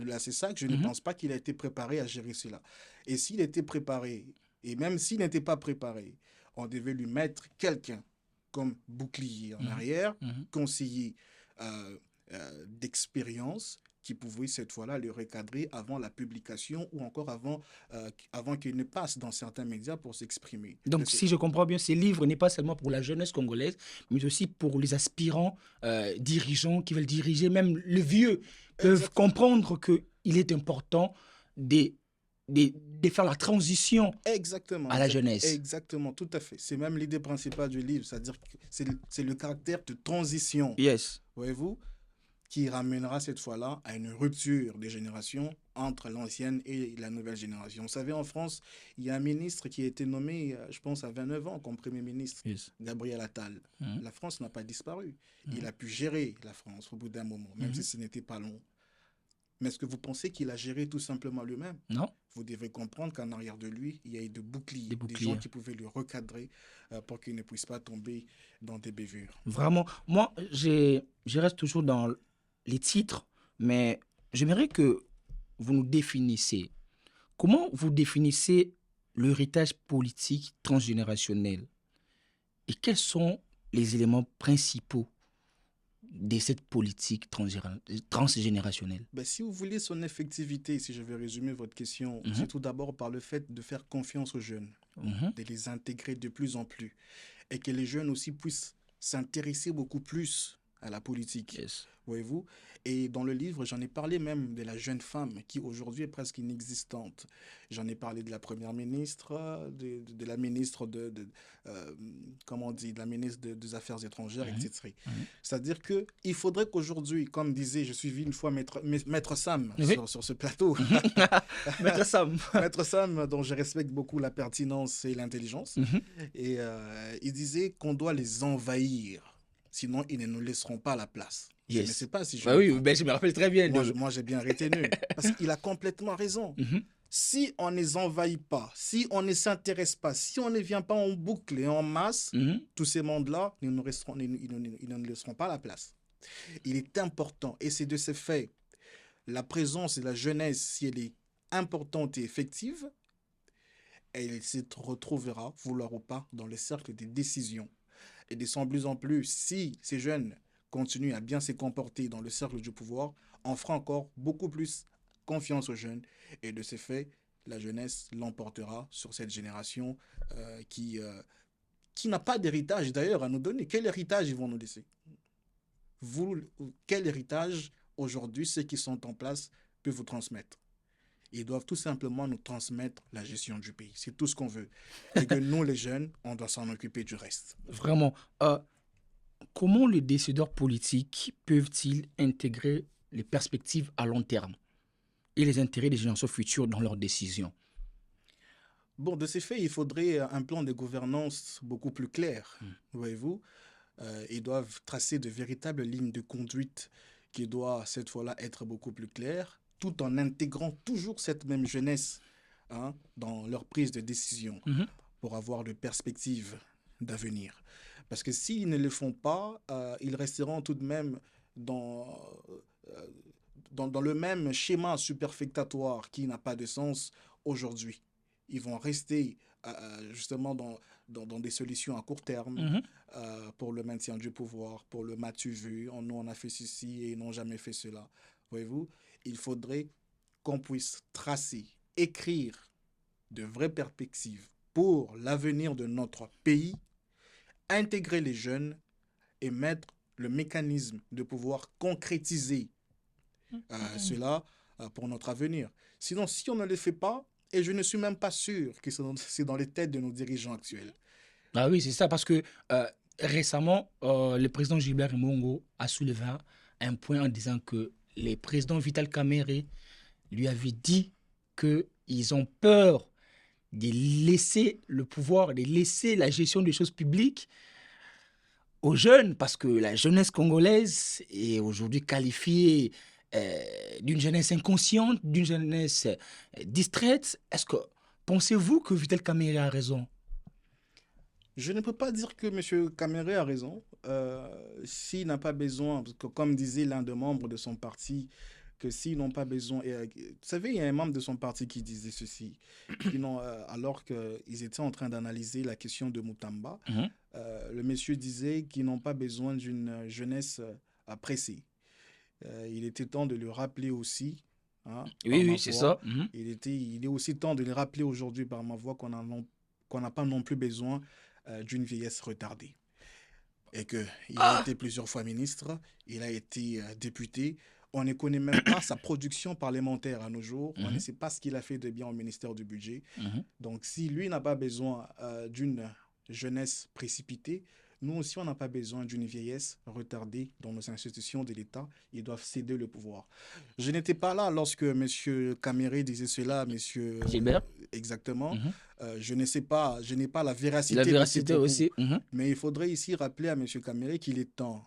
S2: la CESAC, je ne
S1: Mhm.
S2: pense pas qu'il a été préparé à gérer cela. Et s'il était préparé, et même s'il n'était pas préparé, on devait lui mettre quelqu'un comme bouclier en
S1: Mhm.
S2: arrière,
S1: Mhm.
S2: conseiller d'expérience qui pouvait cette fois-là le recadrer avant la publication ou encore avant qu'il ne passe dans certains médias pour s'exprimer.
S1: Donc, si je comprends bien, ce livre n'est pas seulement pour la jeunesse congolaise, mais aussi pour les aspirants dirigeants qui veulent diriger, même les vieux peuvent
S2: Exactement.
S1: comprendre qu'il est important de, de faire la transition
S2: Exactement.
S1: à la jeunesse.
S2: Exactement, tout à fait. C'est même l'idée principale du livre, c'est-à-dire que c'est le caractère de transition,
S1: Yes.
S2: voyez-vous, qui ramènera cette fois-là à une rupture des générations entre l'ancienne et la nouvelle génération. Vous savez, en France, il y a un ministre qui a été nommé, je pense, à 29 ans comme Premier ministre,
S1: Yes.
S2: Gabriel Attal.
S1: Mhm.
S2: La France n'a pas disparu.
S1: Mhm.
S2: Il a pu gérer la France au bout d'un moment, même
S1: Mhm.
S2: si ce n'était pas long. Mais est-ce que vous pensez qu'il a géré tout simplement lui-même?
S1: Non?
S2: Vous devez comprendre qu'en arrière de lui, il y a eu des boucliers,
S1: Des
S2: des
S1: boucliers.
S2: gens qui pouvaient le recadrer pour qu'il ne puisse pas tomber dans des bévures.
S1: Vraiment. Moi, je reste toujours dans les titres, mais j'aimerais que vous nous définissiez. Comment vous définissez l'héritage politique transgénérationnel et quels sont les éléments principaux de cette politique transgénérationnelle?
S2: Ben, si vous voulez son effectivité, si je vais résumer votre question,
S1: Mhm.
S2: c'est tout d'abord par le fait de faire confiance aux jeunes,
S1: Mhm.
S2: de les intégrer de plus en plus, et que les jeunes aussi puissent s'intéresser beaucoup plus à la politique.
S1: Yes.
S2: Voyez-vous? Et dans le livre, j'en ai parlé même de la jeune femme qui aujourd'hui est presque inexistante. J'en ai parlé de la première ministre, de la ministre comment on dit, de la ministre des Affaires étrangères,
S1: Mhm.
S2: etc.
S1: Mhm.
S2: C'est-à-dire qu'il faudrait qu'aujourd'hui, comme disait, je suivi une fois Maître Sam
S1: Oui.
S2: sur ce plateau,
S1: Maître Sam.
S2: Maître Sam, dont je respecte beaucoup la pertinence et l'intelligence,
S1: Mhm.
S2: et il disait qu'on doit les envahir, sinon ils ne nous laisseront pas la place. Je ne
S1: Yes.
S2: sais pas si je
S1: Bah
S2: me
S1: oui,
S2: trompe.
S1: ben je me rappelle très bien de.
S2: Moi, j'ai bien retenu. Parce qu'il a complètement raison.
S1: Mhm.
S2: Si on ne les envahit pas, si on ne s'intéresse pas, si on ne vient pas en boucle et en masse,
S1: Mhm.
S2: tous ces mondes-là, ils ne nous laisseront pas la place. Il est important, et c'est de ce fait, la présence de la jeunesse, si elle est importante et effective, elle se retrouvera, vouloir ou pas, dans le cercle des décisions. Et de plus en plus, si ces jeunes continuent à bien se comporter dans le cercle du pouvoir, on fera encore beaucoup plus confiance aux jeunes. Et de ce fait, la jeunesse l'emportera sur cette génération euh, qui, euh, qui n'a pas d'héritage d'ailleurs à nous donner. Quel héritage ils vont nous laisser? Vous, quel héritage aujourd'hui ceux qui sont en place peuvent vous transmettre? Ils doivent tout simplement nous transmettre la gestion du pays. C'est tout ce qu'on veut. Et que nous, les jeunes, on doit s'en occuper du reste.
S1: Vraiment. Comment les décideurs politiques peuvent-ils intégrer les perspectives à long terme et les intérêts des générations futures dans leurs décisions?
S2: Bon, de ces faits, il faudrait un plan de gouvernance beaucoup plus clair, voyez-vous. Ils doivent tracer de véritables lignes de conduite qui doivent cette fois-là être beaucoup plus claires, tout en intégrant toujours cette même jeunesse hein, dans leur prise de décision
S1: Mhm.
S2: pour avoir de perspectives d'avenir. Parce que s'ils ne le font pas, ils resteront tout de même dans, euh, dans le même schéma superfectatoire qui n'a pas de sens aujourd'hui. Ils vont rester justement dans des solutions à court terme
S1: Mhm.
S2: pour le maintien du pouvoir, pour le m'as-tu vu, nous on a fait ceci et ils n'ont jamais fait cela. Voyez-vous, il faudrait qu'on puisse tracer, écrire de vraies perspectives pour l'avenir de notre pays, intégrer les jeunes et mettre le mécanisme de pouvoir concrétiser cela pour notre avenir. Sinon, si on ne le fait pas, et je ne suis même pas sûr que c'est dans les têtes de nos dirigeants actuels.
S1: Ah oui, c'est ça, parce que récemment, le président Gilbert Mongo a soulevé un point en disant que les présidents Vital Kamerhe lui avaient dit qu'ils ont peur de laisser le pouvoir, de laisser la gestion des choses publiques aux jeunes, parce que la jeunesse congolaise est aujourd'hui qualifiée d'une jeunesse inconsciente, d'une jeunesse distraite. Est-ce que pensez-vous que Vital Kamerhe a raison?
S2: Je ne peux pas dire que M. Caméré a raison. S'il n'a pas besoin, parce que comme disait l'un des membres de son parti, que s'ils n'ont pas besoin... vous savez, il y a un membre de son parti qui disait ceci, alors qu'ils étaient en train d'analyser la question de Moutamba,
S1: Mhm.
S2: le monsieur disait qu'ils n'ont pas besoin d'une jeunesse pressée. Il était temps de le rappeler aussi, hein,
S1: Oui,
S2: par ma
S1: oui, c'est
S2: voix.
S1: ça. Mhm.
S2: Il est aussi temps de le rappeler aujourd'hui par ma voix qu'on n'a pas non plus besoin d'une vieillesse retardée. Et qu'il a
S1: Ah!
S2: été plusieurs fois ministre, il a été député. On ne connaît même pas sa production parlementaire à nos jours. On ne
S1: Mhm.
S2: sait pas ce qu'il a fait de bien au ministère du Budget.
S1: Mhm.
S2: Donc, si lui n'a pas besoin d'une jeunesse précipitée, nous aussi, on n'a pas besoin d'une vieillesse retardée dans nos institutions de l'État. Ils doivent céder le pouvoir. Je n'étais pas là lorsque M. Caméré disait cela, monsieur
S1: Gilbert?
S2: exactement.
S1: Mhm.
S2: Je ne sais pas, je n'ai pas la
S1: La
S2: véracité de ses
S1: véracité
S2: propos.
S1: aussi. Mhm.
S2: Mais il faudrait ici rappeler à M. Caméré qu'il est temps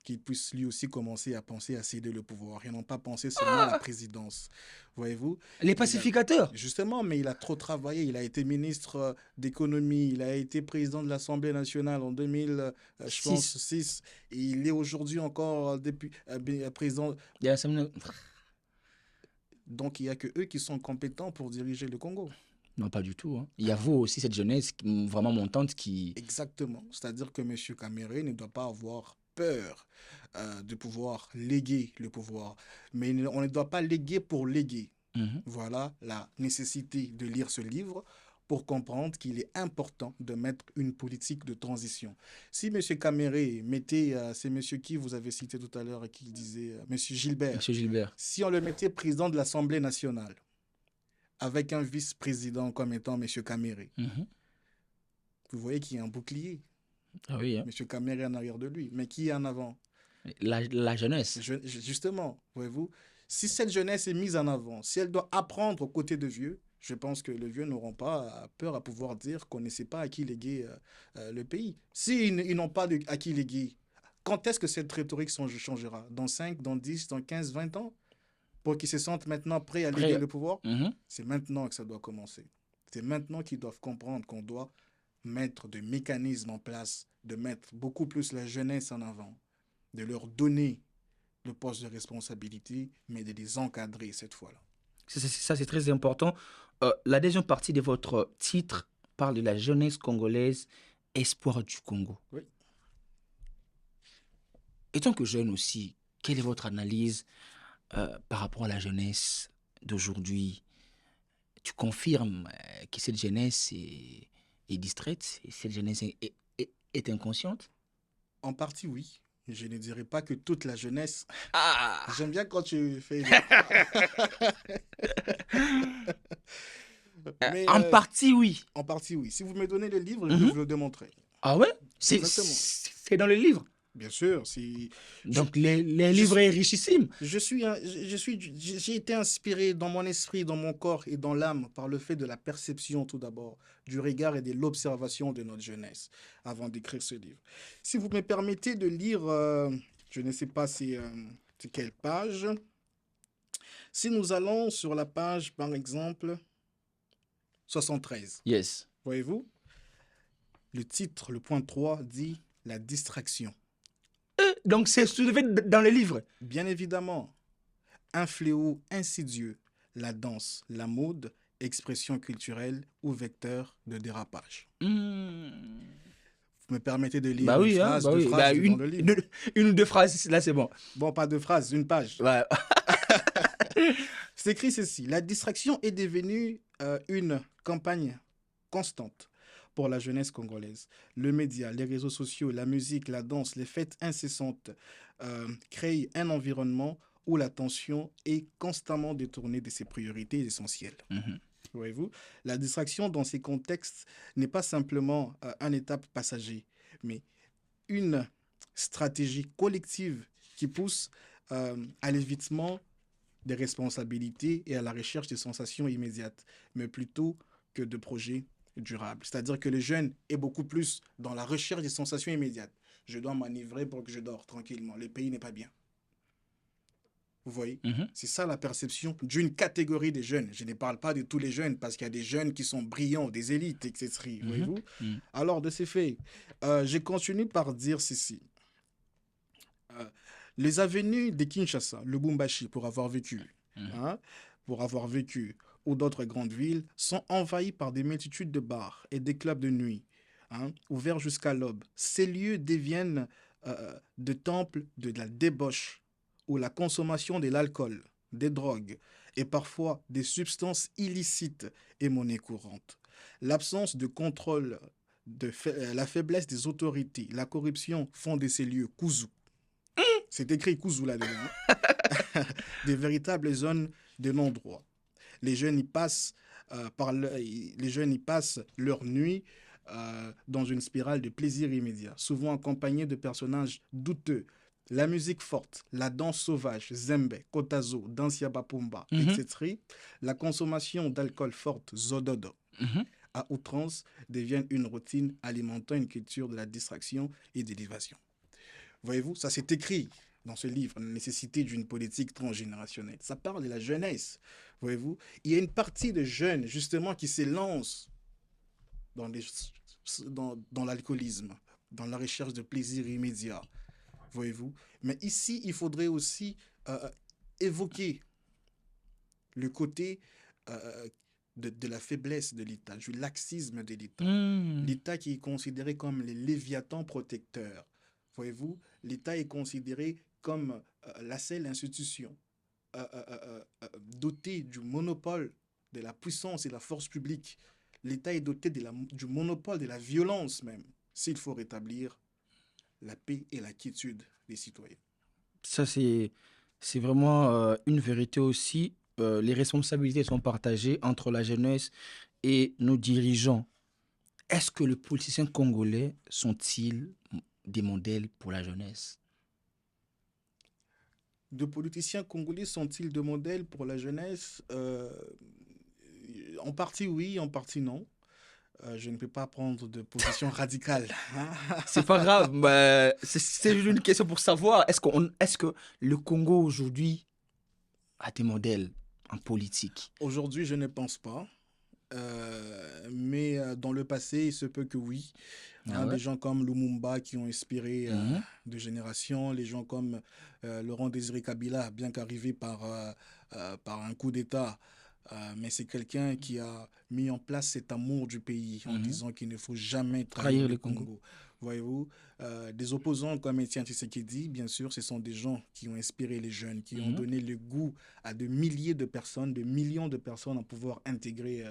S2: qu'il puisse lui aussi commencer à penser à céder le pouvoir et non pas penser seulement à la présidence. Voyez-vous,
S1: Les
S2: il a,
S1: pacificateurs.
S2: justement, mais il a trop travaillé. Il a été ministre d'économie, il a été président de l'Assemblée nationale en 2000, je pense,
S1: 6.
S2: 6. Et il est aujourd'hui encore président. Donc, il n'y a que eux qui sont compétents pour diriger le Congo.
S1: Non, pas du tout. Hein. Il y a vous aussi, cette jeunesse vraiment montante qui...
S2: Exactement. C'est-à-dire que M. Caméré ne doit pas avoir peur de pouvoir léguer le pouvoir. Mais on ne doit pas léguer pour léguer.
S1: Mhm.
S2: Voilà la nécessité de lire ce livre pour comprendre qu'il est important de mettre une politique de transition. Si M. Caméré mettait, c'est M. qui vous avez cité tout à l'heure et qui disait, M. Gilbert,
S1: Monsieur Gilbert.
S2: si on le mettait président de l'Assemblée nationale avec un vice-président comme étant M. Caméré,
S1: Mhm.
S2: vous voyez qu'il y a un bouclier.
S1: Ah oui, hein.
S2: M. Caméré en arrière de lui. Mais qui est en avant?
S1: La jeunesse.
S2: Justement, voyez-vous, si cette jeunesse est mise en avant, si elle doit apprendre aux côtés de vieux, je pense que les vieux n'auront pas peur à pouvoir dire qu'on ne sait pas à qui léguer le pays. S'ils ils n'ont pas à qui léguer, quand est-ce que cette rhétorique changera? Dans 5, dans 10, dans 15, 20 ans? Pour qu'ils se sentent maintenant prêts à léguer
S1: Après,
S2: le pouvoir?
S1: mhm.
S2: C'est maintenant que ça doit commencer. C'est maintenant qu'ils doivent comprendre qu'on doit mettre des mécanismes en place, de mettre beaucoup plus la jeunesse en avant, de leur donner le poste de responsabilité, mais de les encadrer cette fois-là.
S1: Ça, c'est très important. La deuxième partie de votre titre parle de la jeunesse congolaise, espoir du Congo.
S2: Oui.
S1: Étant que jeune aussi, quelle est votre analyse par rapport à la jeunesse d'aujourd'hui, tu confirmes que cette jeunesse est distraite, et cette jeunesse est inconsciente?
S2: En partie, oui. Je ne dirais pas que toute la jeunesse.
S1: Ah!
S2: J'aime bien quand tu fais. Mais
S1: En partie, oui.
S2: en partie, oui. Si vous me donnez le livre, je peux
S1: Mhm.
S2: vous le démontrer.
S1: Ah ouais?
S2: Exactement.
S1: C'est dans le livre.
S2: Bien sûr, si je,
S1: Donc, les
S2: je,
S1: livres est richissimes.
S2: j'ai été inspiré dans mon esprit, dans mon corps et dans l'âme par le fait de la perception tout d'abord, du regard et de l'observation de notre jeunesse avant d'écrire ce livre. Si vous me permettez de lire, je ne sais pas c'est quelle page. Si nous allons sur la page, par exemple, 73,
S1: Yes.
S2: voyez-vous, le titre, le point 3 dit la distraction.
S1: Donc, c'est soulevé dans le livre.
S2: Bien évidemment, un fléau insidieux, la danse, la mode, expression culturelle ou vecteur de dérapage.
S1: Hmm.
S2: Vous me permettez de lire
S1: Bah
S2: une
S1: oui, hein,
S2: phrase,
S1: bah
S2: deux
S1: oui. Bah,
S2: phrases dans le livre.
S1: une ou deux phrases, là, c'est bon.
S2: Bon, pas deux phrases, une page.
S1: Ouais.
S2: C'est écrit ceci. La distraction est devenue une campagne constante pour la jeunesse congolaise. Le média, les réseaux sociaux, la musique, la danse, les fêtes incessantes créent un environnement où l'attention est constamment détournée de ses priorités essentielles.
S1: Mhm.
S2: Voyez-vous, la distraction dans ces contextes n'est pas simplement une étape passager, mais une stratégie collective qui pousse à l'évitement des responsabilités et à la recherche de sensations immédiates, mais plutôt que de projets durables. C'est-à-dire que le jeune est beaucoup plus dans la recherche des sensations immédiates. Je dois m'enivrer pour que je dors tranquillement. Le pays n'est pas bien. Vous voyez,
S1: Mhm.
S2: c'est ça la perception d'une catégorie des jeunes. Je ne parle pas de tous les jeunes parce qu'il y a des jeunes qui sont brillants, des élites, etc.
S1: Mhm.
S2: Voyez-vous.
S1: Mhm.
S2: Alors, de ces faits, je continue par dire ceci. Euh, les avenues de Kinshasa, Lubumbashi,
S1: Mhm.
S2: hein, pour avoir vécu, ou d'autres grandes villes, sont envahies par des multitudes de bars et des clubs de nuit, hein, ouverts jusqu'à l'aube. Ces lieux deviennent de temples de la débauche, où la consommation de l'alcool, des drogues et parfois des substances illicites est monnaie courante. L'absence de contrôle, la faiblesse des autorités, la corruption font de ces lieux Kuzu. C'est écrit Kuzu là-dedans. Des véritables zones de non-droit. Les jeunes y passent, les jeunes y passent leur nuit dans une spirale de plaisir immédiat, souvent accompagnés de personnages douteux. La musique forte, la danse sauvage, Zembe, Kotazo, Dansia Bapumba,
S1: Mhm.
S2: etc. La consommation d'alcool forte, Zododo,
S1: Mhm.
S2: à outrance, deviennent une routine alimentant une culture de la distraction et de l'évasion. Voyez-vous, ça c'est écrit dans ce livre, La nécessité d'une politique transgénérationnelle. Ça parle de la jeunesse. Voyez-vous, il y a une partie de jeunes justement qui s'élancent dans, dans l'alcoolisme, dans la recherche de plaisir immédiat. Voyez-vous, mais ici, il faudrait aussi évoquer le côté de la faiblesse de l'État, du laxisme de l'État.
S1: Mhm.
S2: L'État qui est considéré comme les léviathans protecteurs. Voyez-vous, l'État est considéré comme la seule institution dotée du monopole de la puissance et de la force publique. L'État est doté du monopole de la violence même, s'il faut rétablir la paix et la quiétude des citoyens.
S1: Ça, c'est vraiment une vérité aussi. Les responsabilités sont partagées entre la jeunesse et nos dirigeants. Est-ce que les politiciens congolais sont-ils des modèles pour la jeunesse?
S2: De politiciens congolais sont-ils de modèles pour la jeunesse En partie oui, en partie non. Je ne peux pas prendre de position radicale.
S1: C'est pas grave, mais c'est juste une question pour savoir, est-ce que le Congo aujourd'hui a des modèles en politique?
S2: Aujourd'hui, je ne pense pas. Mais dans le passé, il se peut que oui.
S1: Ah
S2: Hein,
S1: ouais?
S2: des gens comme Lumumba qui ont inspiré
S1: Mhm.
S2: de générations, les gens comme Laurent Désiré Kabila, bien qu'arrivé par un coup d'État, mais c'est quelqu'un qui a mis en place cet amour du pays en
S1: Mhm.
S2: disant qu'il ne faut jamais trahir
S1: Trahir
S2: le
S1: le Congo.
S2: Congo. voyez-vous. Des opposants comme Étienne Tshisekedi, bien sûr, ce sont des gens qui ont inspiré les jeunes, qui ont
S1: Mhm.
S2: donné le goût à de milliers de personnes, de millions de personnes à pouvoir intégrer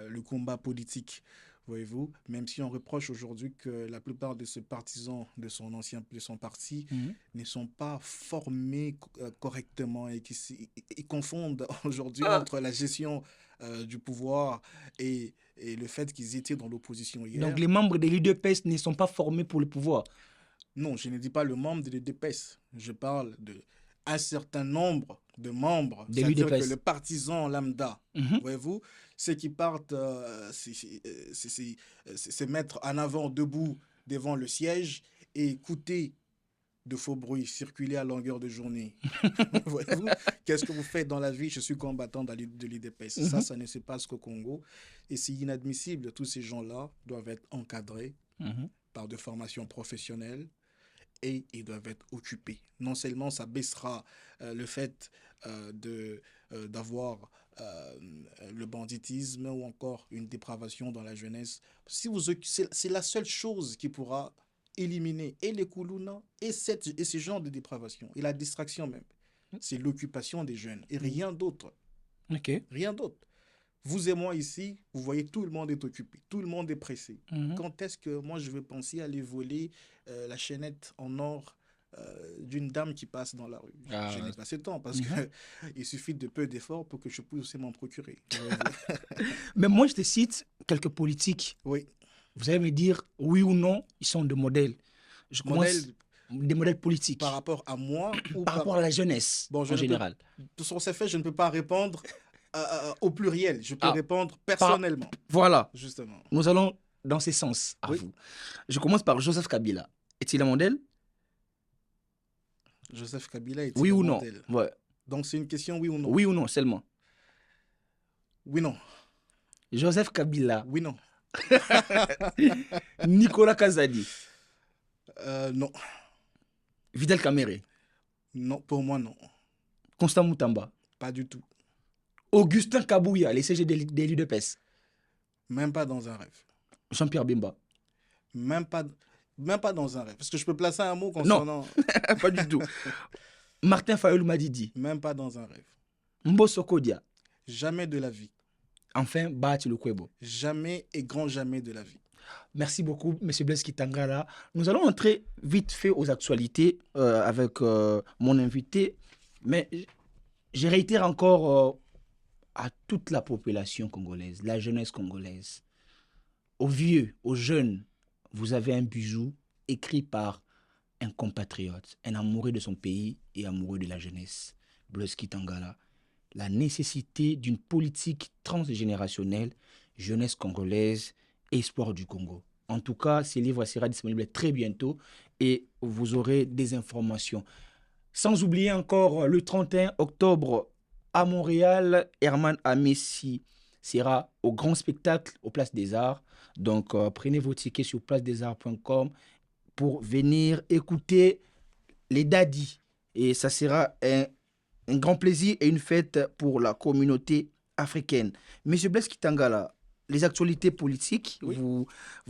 S2: le combat politique. Voyez-vous, même si on reproche aujourd'hui que la plupart de ces partisans de son parti
S1: Mhm.
S2: ne sont pas formés correctement et ils confondent aujourd'hui
S1: Ah,
S2: entre la gestion du pouvoir et le fait qu'ils étaient dans l'opposition
S1: donc
S2: hier.
S1: les membres de l'UDPS ne sont pas formés pour le pouvoir.
S2: Non, je ne dis pas le membre de l'UDPS. Je parle de un certain nombre de membres,
S1: De
S2: c'est-à-dire que le
S1: l'UDPS.
S2: partisan lambda,
S1: Mhm.
S2: voyez-vous, ceux qui partent se mettre en avant debout devant le siège et écouter de faux bruits circuler à longueur de journée. Voyez-vous, qu'est-ce que vous faites dans la vie? Je suis combattant de l'UDPS.
S1: Mhm.
S2: Ça ne se passe qu'au Congo. Et c'est inadmissible. Tous ces gens-là doivent être encadrés
S1: Mhm.
S2: par de formations professionnelles et ils doivent être occupés. Non seulement ça baissera le fait d'avoir le banditisme ou encore une dépravation dans la jeunesse. Si vous, c'est la seule chose qui pourra éliminer et les Koulouna et ce genre de dépravation et la distraction même. C'est l'occupation des jeunes et
S1: Mhm.
S2: rien d'autre.
S1: Ok.
S2: Rien d'autre. Vous et moi ici, vous voyez, tout le monde est occupé, tout le monde est pressé.
S1: Mhm.
S2: Quand est-ce que moi je vais penser à aller voler la chaînette en or d'une dame qui passe dans la rue? Je
S1: Ah,
S2: n'ai pas ce temps parce
S1: mhm.
S2: que il suffit de peu d'efforts pour que je puisse aussi m'en procurer. Voyez-vous.
S1: Mais moi, je te cite quelques politiques.
S2: Oui,
S1: Vous allez me dire oui ou non, ils sont des modèles. Je commence
S2: modèle
S1: des modèles
S2: par
S1: politiques
S2: rapport à moi ou
S1: par rapport à la jeunesse
S2: Bon,
S1: en
S2: je ne peux...
S1: général.
S2: Sur ces faits, je ne peux pas répondre au pluriel. Je peux
S1: Ah,
S2: répondre
S1: par...
S2: personnellement,
S1: voilà,
S2: justement.
S1: nous allons dans ces sens à
S2: Oui,
S1: vous. Je commence par Joseph Kabila. Est-il un modèle?
S2: Joseph Kabila est-il
S1: Oui
S2: un
S1: ou non?
S2: modèle?
S1: Ouais.
S2: Donc c'est une question oui ou non?
S1: Oui ou non seulement?
S2: Oui, non.
S1: Joseph Kabila,
S2: Oui, non.
S1: Nicolas Kazadi,
S2: Non.
S1: Vidal Kamere,
S2: Non, pour moi, non.
S1: Constant Moutamba,
S2: Pas du tout.
S1: Augustin Kabouya, les CG de l'UDPS,
S2: Même pas dans un rêve.
S1: Jean-Pierre Bemba.
S2: Même pas, même pas dans un rêve. Est-ce que je peux placer un mot
S1: Non,
S2: concernant...
S1: pas du tout. Martin Fayoulou Madidi,
S2: Même pas dans un rêve.
S1: Mbosso Kodia,
S2: Jamais de la vie.
S1: enfin Bahati Lukwebo.
S2: Jamais et grand jamais de la vie.
S1: Merci beaucoup, M. Blaise Kitangala. Nous allons entrer vite fait aux actualités avec mon invité, mais je réitère encore à toute la population congolaise, la jeunesse congolaise, aux vieux, aux jeunes, vous avez un bijou écrit par un compatriote, un amoureux de son pays et amoureux de la jeunesse, Blaise Kitangala. La nécessité d'une politique transgénérationnelle, jeunesse congolaise, espoir du Congo. En tout cas, ce livre sera disponible très bientôt et vous aurez des informations. Sans oublier encore le 31 octobre à Montréal, Herman Amessi sera au grand spectacle au Place des Arts. Donc prenez vos tickets sur placedesarts.com pour venir écouter les daddies. Et ça sera un grand plaisir et une fête pour la communauté africaine. Monsieur Blaise Kitangala, les actualités politiques,
S2: Oui.
S1: vous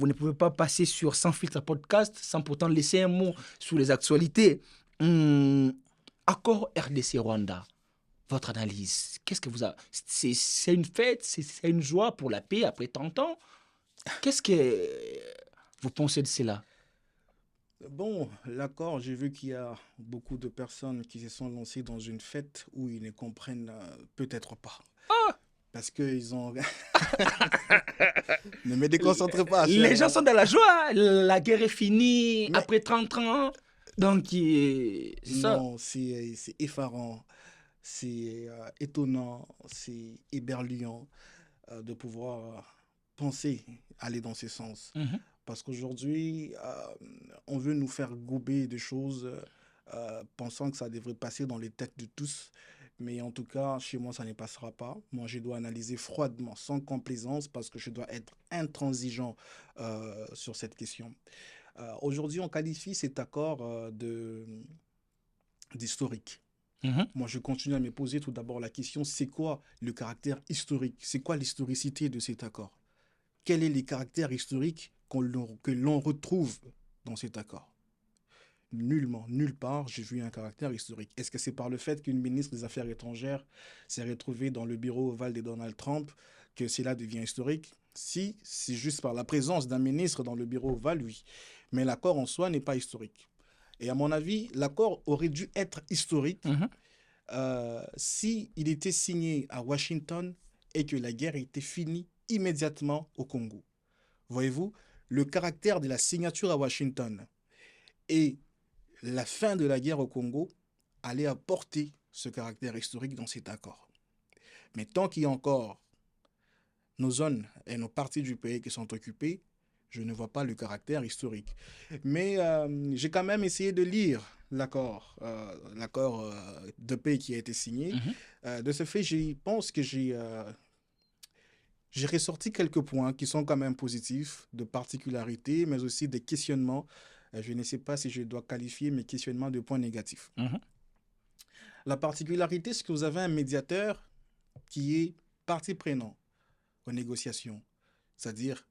S1: ne pouvez pas passer sur Sans Filtre Podcast sans pourtant laisser un mot sur les actualités. Accord RDC-Rwanda, votre analyse, qu'est-ce que vous avez... C'est une fête, c'est une joie pour la paix après 30 ans. Qu'est-ce que vous pensez de cela?
S2: Bon, l'accord, j'ai vu qu'il y a beaucoup de personnes qui se sont lancées dans une fête où ils ne comprennent peut-être pas.
S1: Ah,
S2: Parce qu'ils ont... Ne me déconcentre pas,
S1: les
S2: cher.
S1: gens sont dans la joie. La guerre est finie
S2: Mais
S1: après 30 ans. Donc, c'est ça.
S2: non, c'est effarant, c'est étonnant, c'est éberluant de pouvoir penser aller dans ce sens.
S1: Mhm.
S2: Parce qu'aujourd'hui, on veut nous faire gober des choses pensant que ça devrait passer dans les têtes de tous. Mais en tout cas, chez moi, ça ne passera pas. Moi, je dois analyser froidement, sans complaisance, parce que je dois être intransigeant sur cette question. Aujourd'hui, on qualifie cet accord d'historique.
S1: Mhm.
S2: Moi, je continue à me poser tout d'abord la question, c'est quoi le caractère historique? C'est quoi l'historicité de cet accord? Quel est le caractère historique que l'on retrouve dans cet accord. Nullement, nulle part, j'ai vu un caractère historique. Est-ce que c'est par le fait qu'une ministre des Affaires étrangères s'est retrouvée dans le bureau ovale de Donald Trump que cela devient historique? Si, c'est juste par la présence d'un ministre dans le bureau ovale, oui. Mais l'accord en soi n'est pas historique. Et à mon avis, l'accord aurait dû être historique
S1: Mhm.
S2: si il était signé à Washington et que la guerre était finie immédiatement au Congo. Voyez-vous, le caractère de la signature à Washington et la fin de la guerre au Congo allait apporter ce caractère historique dans cet accord. Mais tant qu'il y a encore nos zones et nos parties du pays qui sont occupées, je ne vois pas le caractère historique. Mais j'ai quand même essayé de lire l'accord de paix qui a été signé.
S1: Mhm.
S2: De ce fait, je pense que j'ai ressorti quelques points qui sont quand même positifs, de particularités, mais aussi des questionnements. Je ne sais pas si je dois qualifier mes questionnements de points négatifs.
S1: Mhm.
S2: La particularité, c'est que vous avez un médiateur qui est partie prenante aux négociations. C'est-à-dire,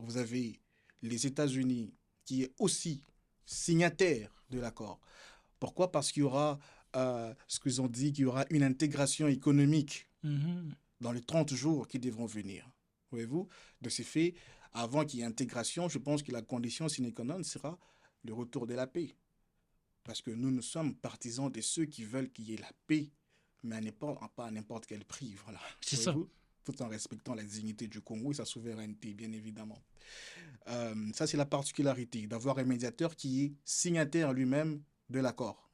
S2: vous avez les États-Unis qui est aussi signataire de l'accord. Pourquoi? Parce qu'il y aura, ce qu'ils ont dit, qu'il y aura une intégration économique
S1: Mhm.
S2: dans les 30 jours qui devront venir. Voyez-vous? De ce fait, avant qu'il y ait intégration, je pense que la condition sine qua non sera le retour de la paix. Parce que nous sommes partisans de ceux qui veulent qu'il y ait la paix, mais pas à n'importe quel prix. Voilà.
S1: C'est ça.
S2: Voyez-vous? Tout en respectant la dignité du Congo et sa souveraineté, bien évidemment. Ça, c'est la particularité d'avoir un médiateur qui est signataire lui-même de l'accord,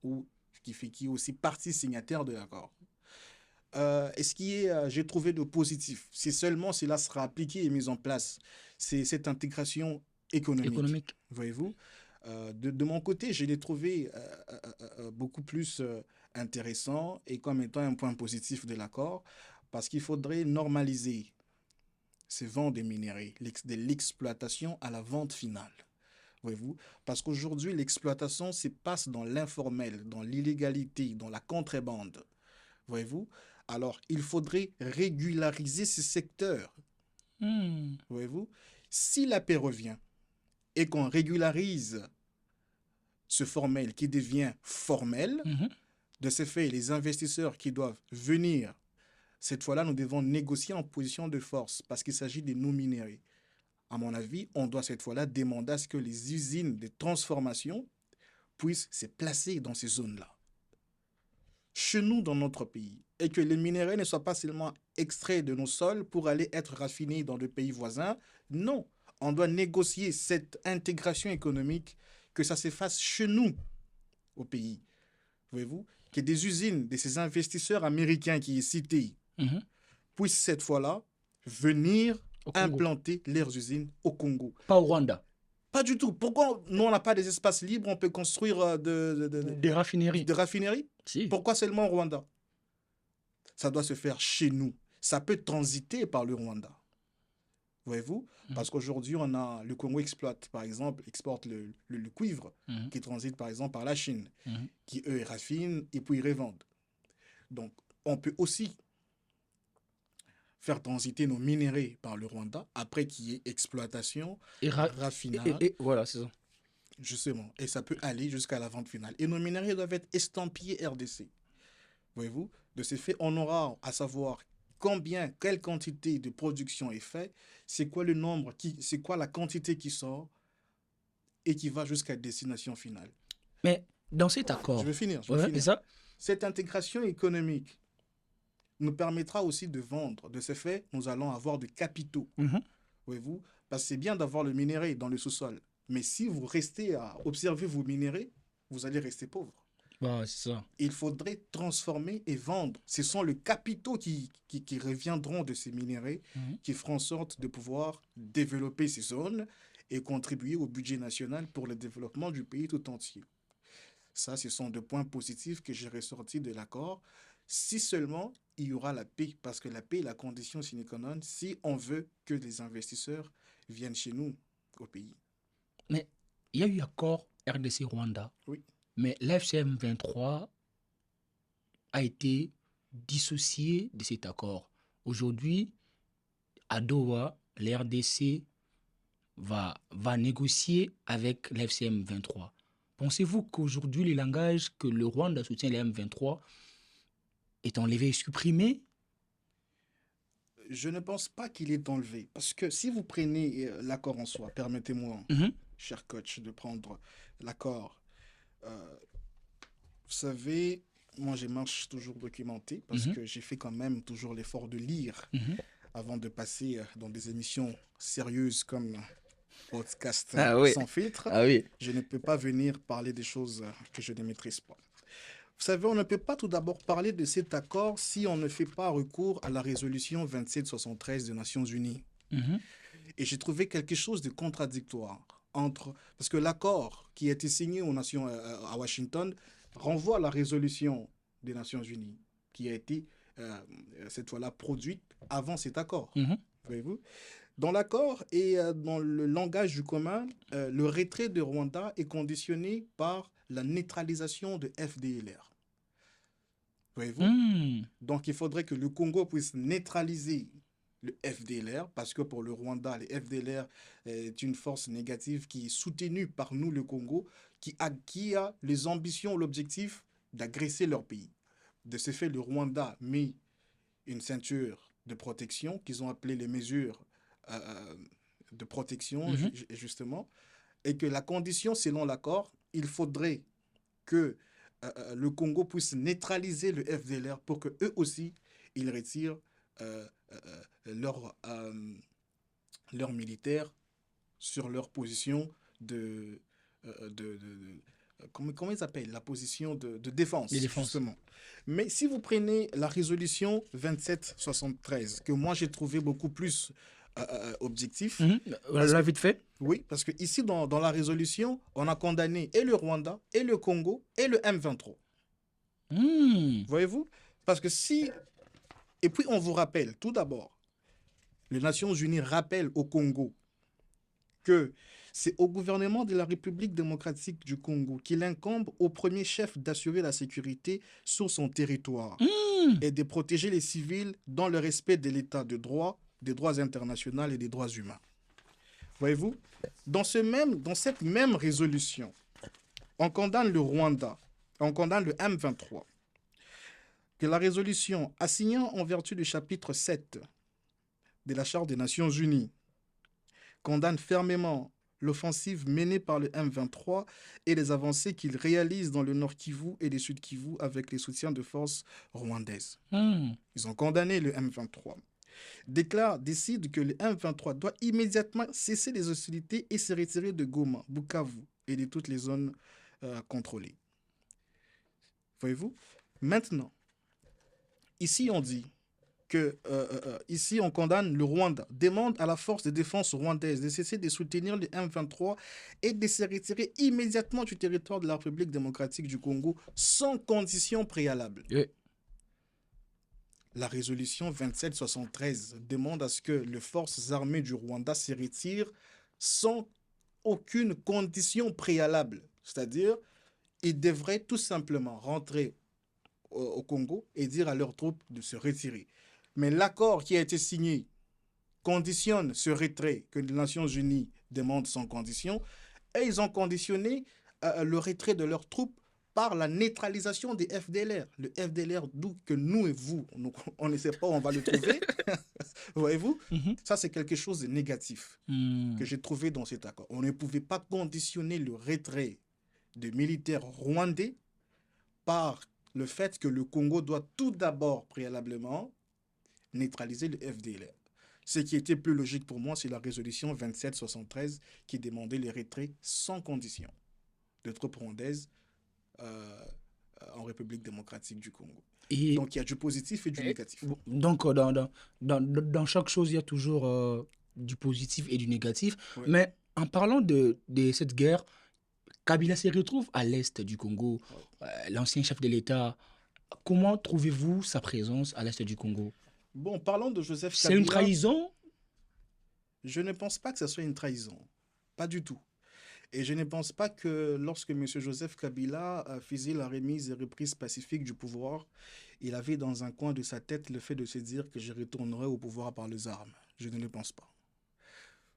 S2: ou qui est aussi partie signataire de l'accord. Et ce qui est, j'ai trouvé de positif, c'est seulement cela sera appliqué et mis en place, c'est cette intégration économique.
S1: Économique.
S2: Voyez-vous? De mon côté, je l'ai trouvé beaucoup plus intéressant et comme étant un point positif de l'accord, parce qu'il faudrait normaliser ces ventes des minéraux, de l'exploitation à la vente finale. Voyez-vous? Parce qu'aujourd'hui, l'exploitation se passe dans l'informel, dans l'illégalité, dans la contrebande. Voyez-vous? Alors, il faudrait régulariser ces secteurs.
S1: Mhm.
S2: Voyez-vous? Si la paix revient et qu'on régularise ce formel qui devient formel,
S1: Mhm.
S2: de ce fait, les investisseurs qui doivent venir, cette fois-là, nous devons négocier en position de force parce qu'il s'agit de nos minéraux. À mon avis, on doit cette fois-là demander à ce que les usines de transformation puissent se placer dans ces zones-là, chez nous, dans notre pays, et que les minéraux ne soient pas seulement extraits de nos sols pour aller être raffinés dans des pays voisins. Non, on doit négocier cette intégration économique, que ça se fasse chez nous, au pays. Voyez-vous? Que des usines de ces investisseurs américains qui est cité
S1: Mhm.
S2: puissent cette fois-là venir
S1: Au Congo.
S2: implanter leurs usines au Congo.
S1: Pas au Rwanda.
S2: Pas du tout. Pourquoi nous, on n'a pas des espaces libres, on peut construire
S1: Des raffineries.
S2: de raffineries?
S1: Si.
S2: Pourquoi seulement au Rwanda? Ça doit se faire chez nous. Ça peut transiter par le Rwanda. Voyez-vous?
S1: Mhm.
S2: Parce qu'aujourd'hui, on a le Congo exploite, par exemple, exporte le cuivre
S1: Mhm.
S2: qui transite, par exemple, par la Chine,
S1: Mhm.
S2: qui, eux, raffinent et puis ils revendent. Donc, on peut aussi faire transiter nos minéraux par le Rwanda après qu'il y ait exploitation,
S1: Et,
S2: raffinage,
S1: voilà, c'est ça.
S2: justement. Et ça peut aller jusqu'à la vente finale. Et nos minéraux doivent être estampillés RDC. Voyez-vous? De ce fait, on aura à savoir combien, quelle quantité de production est faite, c'est quoi le nombre, c'est quoi la quantité qui sort et qui va jusqu'à destination finale.
S1: Mais dans cet
S2: Je
S1: accord,
S2: vais finir, je vais
S1: ouais, c'est
S2: finir.
S1: ça.
S2: Cette intégration économique nous permettra aussi de vendre. De ce fait, nous allons avoir de capitaux.
S1: Mhm.
S2: Voyez-vous? Parce que c'est bien d'avoir le minerai dans le sous-sol. Mais si vous restez à observer vos minéraux, vous allez rester pauvre.
S1: Bah, c'est ça.
S2: Il faudrait transformer et vendre. Ce sont les capitaux qui reviendront de ces minéraux,
S1: Mhm.
S2: qui feront en sorte de pouvoir développer ces zones et contribuer au budget national pour le développement du pays tout entier. Ça, ce sont deux points positifs que j'ai ressortis de l'accord. Si seulement il y aura la paix, parce que la paix est la condition sine qua non si on veut que les investisseurs viennent chez nous, au pays.
S1: Mais il y a eu accord RDC-Rwanda,
S2: Oui,
S1: mais l'FCM 23 a été dissocié de cet accord. Aujourd'hui, à Doha, les RDC va négocier avec l'FCM 23. Pensez-vous qu'aujourd'hui, le langage que le Rwanda soutient les M23 est enlevé et supprimé?
S2: Je ne pense pas qu'il est enlevé. Parce que si vous prenez l'accord en soi, permettez-moi,
S1: Mhm,
S2: cher coach, de prendre l'accord. Euh, Vous savez, moi, je marche toujours documenté parce
S1: mhm,
S2: que j'ai fait quand même toujours l'effort de lire
S1: mhm.
S2: avant de passer dans des émissions sérieuses comme Podcast
S1: Ah oui,
S2: sans filtre.
S1: ah oui.
S2: Je ne peux pas venir parler des choses que je ne maîtrise pas. Vous savez, on ne peut pas tout d'abord parler de cet accord si on ne fait pas recours à la résolution 2773 des Nations Unies.
S1: Mhm,
S2: Et j'ai trouvé quelque chose de contradictoire entre... Parce que l'accord qui a été signé aux Nations, à Washington renvoie à la résolution des Nations Unies qui a été, euh, cette fois-là, produite avant cet accord.
S1: mhm.
S2: Voyez-vous? Dans l'accord et dans le langage du commun, le retrait de Rwanda est conditionné par la neutralisation de FDLR. Voyez-vous?
S1: Hmm.
S2: Donc, il faudrait que le Congo puisse neutraliser le FDLR, parce que pour le Rwanda, le FDLR est une force négative qui est soutenue par nous, le Congo, qui a les ambitions, l'objectif d'agresser leur pays. De ce fait, le Rwanda met une ceinture de protection qu'ils ont appelé les mesures euh, de protection,
S1: Mhm.
S2: justement, et que la condition, selon l'accord, il faudrait que le Congo puisse neutraliser le FDLR pour que eux aussi, ils retirent euh, leurs leurs militaires sur leur position de, comment ils appellent la position de
S1: Les
S2: défense,
S1: défenses.
S2: justement. Mais si vous prenez la résolution 2773, que moi j'ai trouvé beaucoup plus objectif,
S1: Mhm.
S2: parce
S1: Voilà,
S2: que,
S1: vite fait.
S2: oui, parce que ici dans la résolution, on a condamné et le Rwanda, et le Congo, et le M23.
S1: Hmm.
S2: Voyez-vous? Parce que si... Et puis on vous rappelle, tout d'abord, les Nations Unies rappellent au Congo que c'est au gouvernement de la République démocratique du Congo qu'il incombe au premier chef d'assurer la sécurité sur son territoire
S1: Hmm.
S2: et de protéger les civils dans le respect de l'état de droit, des droits internationaux et des droits humains. Voyez-vous? Dans cette même résolution, on condamne le Rwanda, on condamne le M23, que la résolution, assignant en vertu du chapitre 7 de la Charte des Nations Unies, condamne fermement l'offensive menée par le M23 et les avancées qu'il réalise dans le Nord Kivu et le Sud Kivu avec les soutiens de forces rwandaises.
S1: Hmm.
S2: Ils ont condamné le M23. Décide que le M23 doit immédiatement cesser les hostilités et se retirer de Goma, Bukavu et de toutes les zones contrôlées. Voyez-vous? Maintenant, ici on dit que ici on condamne le Rwanda, demande à la force de défense rwandaise de cesser de soutenir le M23 et de se retirer immédiatement du territoire de la République démocratique du Congo sans condition préalable.
S1: Oui.
S2: La résolution 2773 demande à ce que les forces armées du Rwanda se retirent sans aucune condition préalable. C'est-à-dire, ils devraient tout simplement rentrer au Congo et dire à leurs troupes de se retirer. Mais l'accord qui a été signé conditionne ce retrait que les Nations Unies demandent sans condition, et ils ont conditionné le retrait de leurs troupes par la neutralisation des FDLR. Le FDLR, d'où que nous et vous, on ne sait pas où on va le trouver, voyez-vous,
S1: Mhm.
S2: ça c'est quelque chose de négatif
S1: Hmm.
S2: que j'ai trouvé dans cet accord. On ne pouvait pas conditionner le retrait de militaires rwandais par le fait que le Congo doit tout d'abord préalablement neutraliser le FDLR. Ce qui était plus logique pour moi, c'est la résolution 2773 qui demandait les retraits sans condition de troupes rwandaises euh, en République démocratique du Congo.
S1: Et,
S2: Donc il y a du positif et du négatif.
S1: donc, dans chaque chose, il y a toujours du positif et du négatif.
S2: Ouais.
S1: Mais en parlant de cette guerre, Kabila se retrouve à l'est du Congo,
S2: Ouais.
S1: l'ancien chef de l'État. Comment trouvez-vous sa présence à l'est du Congo?
S2: Bon, parlons de Joseph
S1: C'est une
S2: Kabila.
S1: trahison?
S2: Je ne pense pas que ce soit une trahison. Pas du tout. Et je ne pense pas que lorsque M. Joseph Kabila faisait la remise et reprise pacifique du pouvoir, il avait dans un coin de sa tête le fait de se dire que je retournerai au pouvoir par les armes. Je ne le pense pas.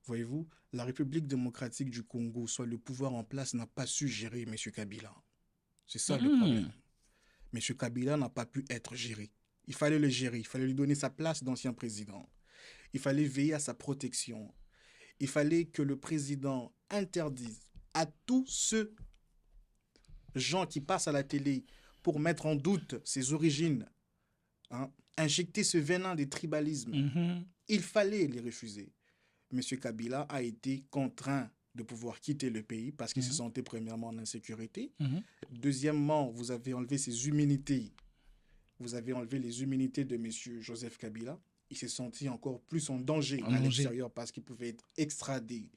S2: Voyez-vous, la République démocratique du Congo, soit le pouvoir en place, n'a pas su gérer M. Kabila. C'est ça le problème.
S1: Mhm.
S2: M. Kabila n'a pas pu être géré. Il fallait le gérer, il fallait lui donner sa place d'ancien président. Il fallait veiller à sa protection. Il fallait que le président interdise à tous ceux gens qui passent à la télé pour mettre en doute ses origines, hein, injecter ce venin des tribalismes.
S1: Mhm.
S2: Il fallait les refuser. M. Kabila a été contraint de pouvoir quitter le pays parce qu'il se
S1: Mhm.
S2: sentait premièrement en insécurité.
S1: Mhm.
S2: Deuxièmement, vous avez enlevé ses immunités. Vous avez enlevé les immunités de M. Joseph Kabila. Il s'est senti encore plus en danger
S1: En
S2: à
S1: danger.
S2: l'extérieur parce qu'il pouvait être extradé.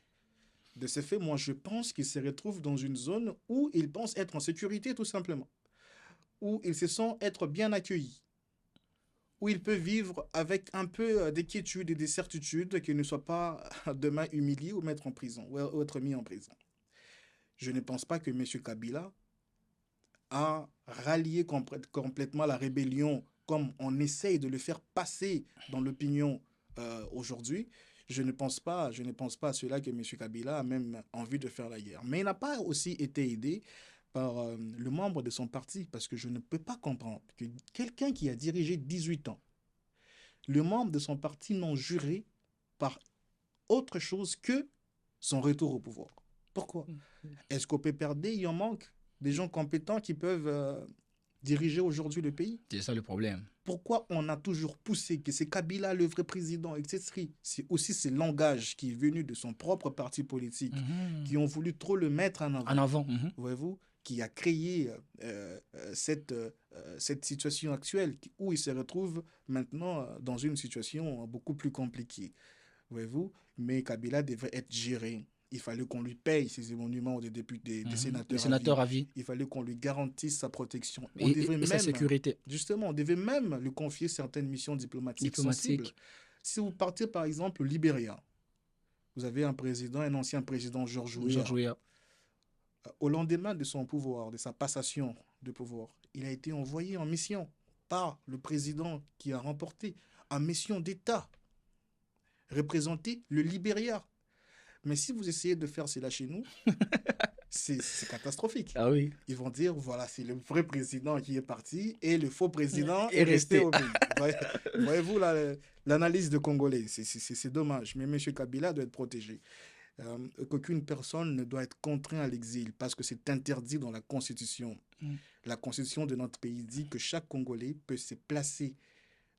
S2: De ce fait, moi, je pense qu'il se retrouve dans une zone où il pense être en sécurité, tout simplement. Où il se sent être bien accueilli. Où il peut vivre avec un peu d'inquiétude et de certitude qu'il ne soit pas demain humilié ou mettre en prison, ou être mis en prison. Je ne pense pas que M. Kabila a rallié complètement la rébellion comme on essaye de le faire passer dans l'opinion aujourd'hui. Je ne pense pas à cela que M. Kabila a même envie de faire la guerre. Mais il n'a pas aussi été aidé par le membre de son parti, parce que je ne peux pas comprendre que quelqu'un qui a dirigé 18 ans, le membre de son parti n'ont juré par autre chose que son retour au pouvoir. Pourquoi? Est-ce qu'au PPRD, il en manque des gens compétents qui peuvent diriger aujourd'hui le pays?
S1: C'est ça le problème.
S2: Pourquoi on a toujours poussé que c'est Kabila le vrai président, etc. C'est aussi ce langage qui est venu de son propre parti politique,
S1: Mhm.
S2: qui ont voulu trop le mettre en
S1: En
S2: avant,
S1: avant. Mhm.
S2: voyez-vous, qui a créé cette situation actuelle où il se retrouve maintenant dans une situation beaucoup plus compliquée, voyez-vous. Mais Kabila devrait être géré. Il fallait qu'on lui paye ses émoluments des députés, des
S1: Mhm. Les
S2: sénateurs à vie.
S1: sénateurs à vie.
S2: Il fallait qu'on lui garantisse sa protection. On
S1: Et,
S2: devrait
S1: et sa
S2: même,
S1: sécurité
S2: justement, on devait même lui confier certaines missions diplomatiques sensibles.
S1: diplomatique.
S2: Si vous partez par exemple au Libéria, vous avez un président, un ancien président, George
S1: George
S2: Weah.
S1: Weah.
S2: Au lendemain de son pouvoir, de sa passation de pouvoir, il a été envoyé en mission par le président qui a remporté, en mission d'État, représenter le Libéria. Mais si vous essayez de faire cela chez nous, c'est catastrophique.
S1: Ah oui.
S2: Ils vont dire, voilà, c'est le vrai président qui est parti et le faux président
S1: Et
S2: est resté
S1: resté.
S2: au pays. Voyez-vous l'analyse de Congolais, c'est dommage. Mais M. Kabila doit être protégé. Qu'aucune personne ne doit être contrainte à l'exil parce que c'est interdit dans la Constitution.
S1: Mm.
S2: La Constitution de notre pays dit que chaque Congolais peut se placer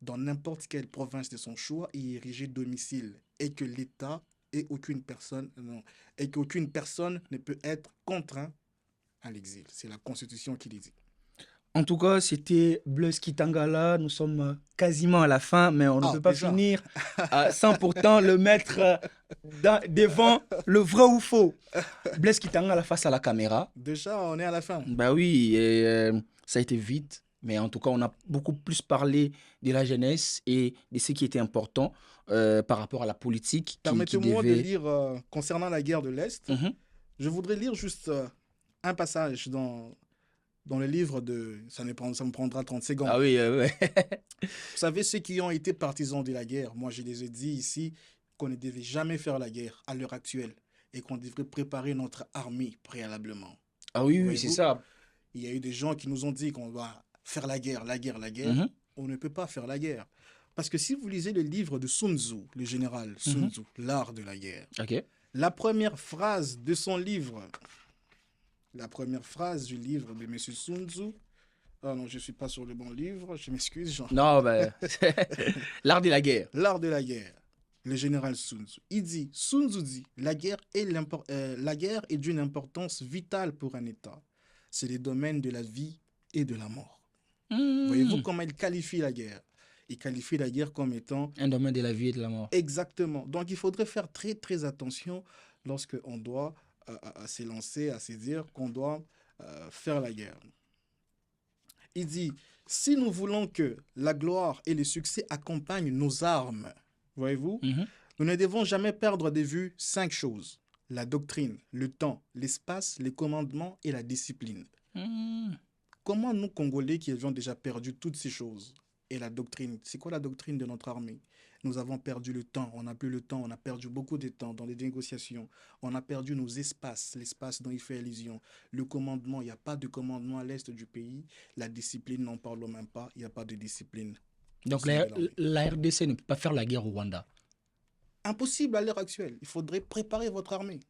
S2: dans n'importe quelle province de son choix et y ériger domicile. Et que l'État et aucune personne, non, et qu'aucune personne ne peut être contraint à l'exil. C'est la Constitution qui le dit.
S1: En tout cas, c'était Blaise Kitangala. Nous sommes quasiment à la fin, mais on ne
S2: Ah,
S1: peut pas
S2: déjà.
S1: finir sans pourtant le mettre devant le vrai ou faux. Blaise Kitangala face à la caméra.
S2: Déjà, on est à la fin.
S1: Bah oui, et, ça a été vite, mais en tout cas, on a beaucoup plus parlé de la jeunesse et de ce qui était important par rapport à la politique qui
S2: Permettez-moi de
S1: devait.
S2: lire concernant la guerre de l'Est.
S1: Mhm.
S2: Je voudrais lire juste un passage dans le livre de... Ça me prendra 30 secondes.
S1: Ah oui, ouais.
S2: Vous savez, ceux qui ont été partisans de la guerre, moi je les ai dit ici qu'on ne devait jamais faire la guerre à l'heure actuelle et qu'on devrait préparer notre armée préalablement.
S1: Ah oui, oui, c'est
S2: Voyez-vous,
S1: ça.
S2: il y a eu des gens qui nous ont dit qu'on doit faire la guerre, la guerre, la guerre.
S1: Mhm.
S2: On ne peut pas faire la guerre. Parce que si vous lisez le livre de Sun Tzu, le général Sun Tzu, L'art de la guerre,
S1: Ok.
S2: la première phrase de son livre, la première phrase du livre de M. Sun Tzu, ah non, je ne suis pas sur le bon livre, je m'excuse, Jean.
S1: Non, ben, l'art de la guerre.
S2: L'art de la guerre, le général Sun Tzu. Il dit, Sun Tzu dit, la guerre est d'une importance vitale pour un État. C'est les domaines de la vie et de la mort.
S1: Mmh.
S2: Voyez-vous comment il qualifie la guerre? Il qualifie la guerre comme étant...
S1: Un domaine de la vie et de la mort.
S2: Exactement. Donc, il faudrait faire très, très attention lorsqu'on doit s'élancer, à se dire qu'on doit faire la guerre. Il dit, si nous voulons que la gloire et le succès accompagnent nos armes, voyez-vous,
S1: Mhm.
S2: nous ne devons jamais perdre de vue 5 choses. La doctrine, le temps, l'espace, les commandements et la discipline.
S1: Mmh.
S2: Comment nous, Congolais, qui avions déjà perdu toutes ces choses, et la doctrine, c'est quoi la doctrine de notre armée? Nous avons perdu le temps, on n'a plus le temps, on a perdu beaucoup de temps dans les négociations. On a perdu nos espaces, l'espace dont il fait allusion. Le commandement, il n'y a pas de commandement à l'est du pays. La discipline, n'en parlons même pas, il n'y a pas de discipline au
S1: Donc
S2: sein de l'armée.
S1: la RDC ne peut pas faire la guerre au Rwanda.
S2: Impossible à l'heure actuelle. Il faudrait préparer votre armée.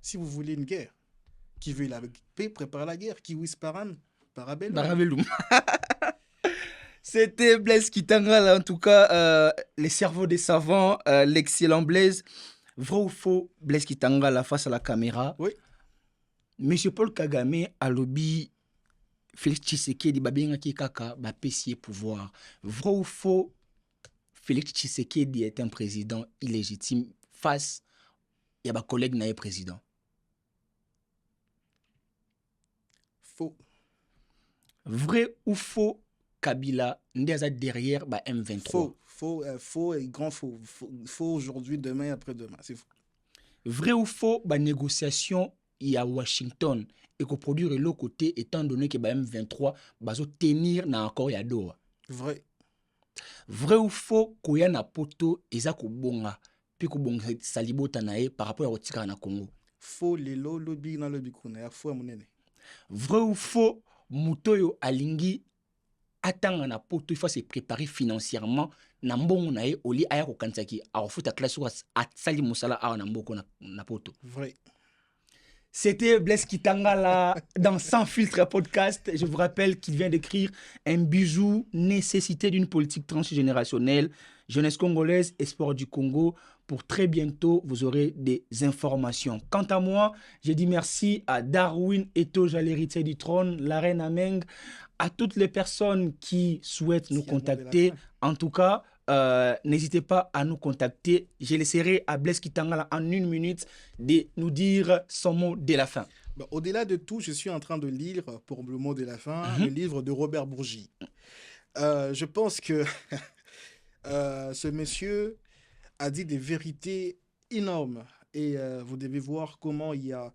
S2: Si vous voulez une guerre, qui veut la paix, prépare la guerre. Qui whisperan, parabellum.
S1: Barabellum. C'était Blaise Kitanga, là, en tout cas, les cerveaux des savants, l'excellent Blaise. Vrai ou faux, Blaise Kitanga, là, face à la caméra.
S2: Oui.
S1: Monsieur Paul Kagame a lobby Félix Tshisekedi, babengaki kaka, bapesiye pouvoir. Vrai ou faux, Félix Tshisekedi est un président illégitime face à ma collègue naé président.
S2: Faux.
S1: Vrai ou faux, Kabila n'est derrière bah, M23.
S2: Faux et grand faux. Faux aujourd'hui, demain et après-demain. C'est faux.
S1: Vrai ou faux, bah, négociation il y a Washington et qu'on produire de l'autre côté étant donné que bah, M23 va tenir na encore ya Doha.
S2: Vrai.
S1: Vrai ou faux, koya na poto eza ko bonga puis ko bonga salibota nae par rapport à otika na Congo.
S2: Faux lelo lobby na lobby kuna ya faux monene.
S1: Vrai ou faux, mutoyo alingi atanga na poto il faut se préparer financièrement na mbongo nae oli aya ko kansaki a futa classe a sali musala a na mboko na poto.
S2: Vrai.
S1: C'était Blaise Kitanga là, dans Sans Filtre podcast. Je vous rappelle qu'il vient d'écrire un bijou, nécessité d'une politique transgénérationnelle, jeunesse congolaise, espoir du Congo. Pour très bientôt, vous aurez des informations. Quant à moi, je dis merci à Darwin Etoja, l'héritier du trône, la reine Ameng, à toutes les personnes qui souhaitent nous contacter. En tout cas, n'hésitez pas à nous contacter. Je laisserai à Blaise Kitanga en 1 minute de nous dire son mot de la fin.
S2: Bon, au-delà de tout, je suis en train de lire, pour le mot de la fin, le livre de Robert Bourgi. Je pense que ce monsieur a dit des vérités énormes. Et vous devez voir comment il y a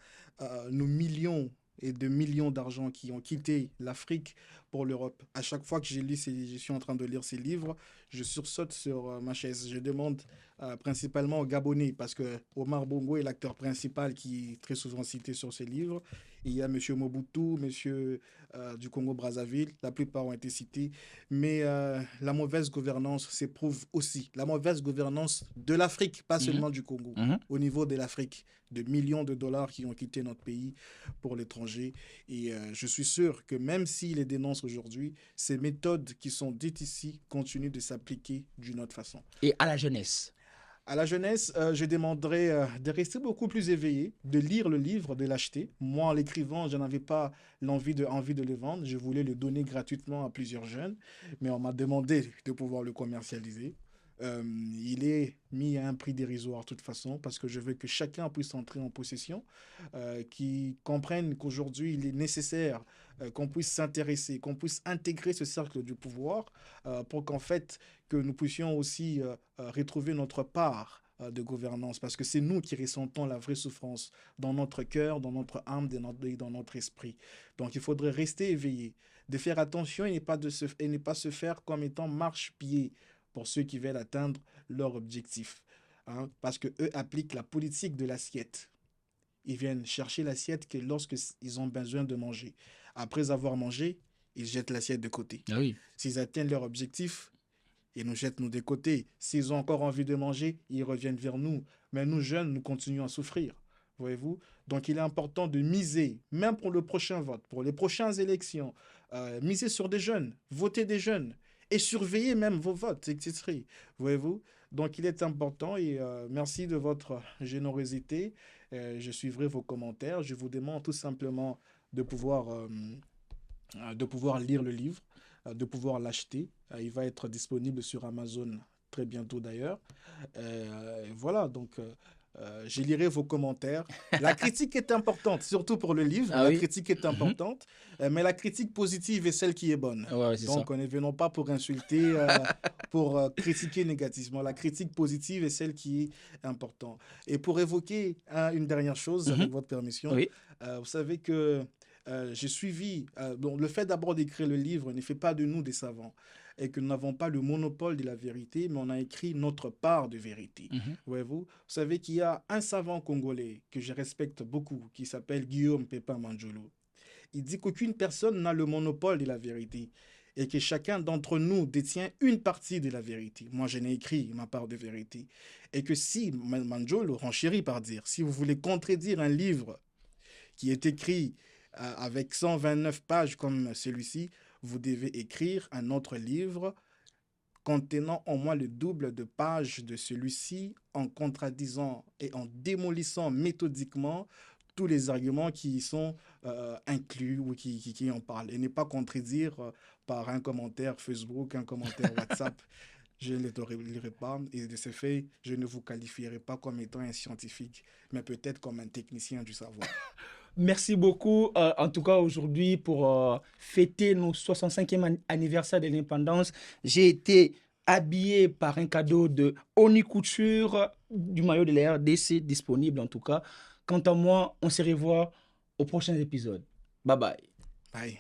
S2: nos millions et de millions d'argent qui ont quitté l'Afrique pour l'Europe. À chaque fois que je suis en train de lire ces livres, je sursaute sur ma chaise. Je demande principalement aux Gabonais, parce que Omar Bongo est l'acteur principal qui est très souvent cité sur ces livres. Il y a M. Mobutu, M. du Congo-Brazzaville, la plupart ont été cités. Mais la mauvaise gouvernance s'éprouve aussi. La mauvaise gouvernance de l'Afrique, pas seulement du Congo. Au niveau de l'Afrique, de millions de dollars qui ont quitté notre pays pour l'étranger. Et je suis sûr que même s'il les dénonce aujourd'hui, ces méthodes qui sont dites ici continuent de s'appliquer d'une autre façon.
S1: Et à la jeunesse?
S2: À la jeunesse, je demanderais de rester beaucoup plus éveillé, de lire le livre, de l'acheter. Moi, en l'écrivant, je n'avais pas envie de le vendre. Je voulais le donner gratuitement à plusieurs jeunes, mais on m'a demandé de pouvoir le commercialiser. Il est mis à un prix dérisoire de toute façon, parce que je veux que chacun puisse entrer en possession, qui comprenne qu'aujourd'hui il est nécessaire qu'on puisse s'intéresser, qu'on puisse intégrer ce cercle du pouvoir, pour qu'en fait que nous puissions aussi retrouver notre part de gouvernance, parce que c'est nous qui ressentons la vraie souffrance dans notre cœur, dans notre âme et dans notre esprit. Donc il faudrait rester éveillé, de faire attention et ne pas se faire comme étant marche-pied pour ceux qui veulent atteindre leur objectif. Parce qu'eux appliquent la politique de l'assiette. Ils viennent chercher l'assiette que lorsqu'ils ont besoin de manger. Après avoir mangé, ils jettent l'assiette de côté.
S1: Ah oui.
S2: S'ils atteignent leur objectif, ils nous jettent nous de côté. S'ils ont encore envie de manger, ils reviennent vers nous. Mais nous, jeunes, nous continuons à souffrir. Voyez-vous? Donc, il est important de miser, même pour le prochain vote, pour les prochaines élections, miser sur des jeunes, voter des jeunes. Et surveiller même vos votes, etc. Voyez-vous? Donc, il est important et merci de votre générosité. Je suivrai vos commentaires. Je vous demande tout simplement de pouvoir lire le livre, de pouvoir l'acheter. Il va être disponible sur Amazon très bientôt d'ailleurs. Voilà, donc je lirai vos commentaires. La critique est importante, surtout pour le livre. La critique est importante, mais la critique positive est celle qui est bonne.
S1: Ouais,
S2: donc, ne venons pas pour insulter, pour critiquer négativement. La critique positive est celle qui est importante. Et pour évoquer une dernière chose, avec votre permission, vous savez que j'ai suivi. Donc, le fait d'abord d'écrire le livre ne fait pas de nous des savants et que nous n'avons pas le monopole de la vérité, mais on a écrit notre part de vérité.
S1: Mhm.
S2: Voyez-vous, vous savez qu'il y a un savant congolais que je respecte beaucoup qui s'appelle Guillaume Pépin Manjolo. Il dit qu'aucune personne n'a le monopole de la vérité et que chacun d'entre nous détient une partie de la vérité. Moi, je n'ai écrit ma part de vérité. Et que si, Manjolo renchérit par dire, si vous voulez contredire un livre qui est écrit avec 129 pages comme celui-ci, vous devez écrire un autre livre contenant au moins le double de pages de celui-ci en contradisant et en démolissant méthodiquement tous les arguments qui y sont inclus ou qui en parlent. Et ne pas contredire par un commentaire Facebook, un commentaire WhatsApp. Je ne les tolérerai pas et de ce fait, je ne vous qualifierai pas comme étant un scientifique, mais peut-être comme un technicien du savoir.
S1: Merci beaucoup, en tout cas aujourd'hui, pour fêter nos 65e anniversaire de l'indépendance. J'ai été habillé par un cadeau de Oni Couture, du maillot de la RDC disponible en tout cas. Quant à moi, on se revoit au prochain épisode. Bye bye.
S2: Bye.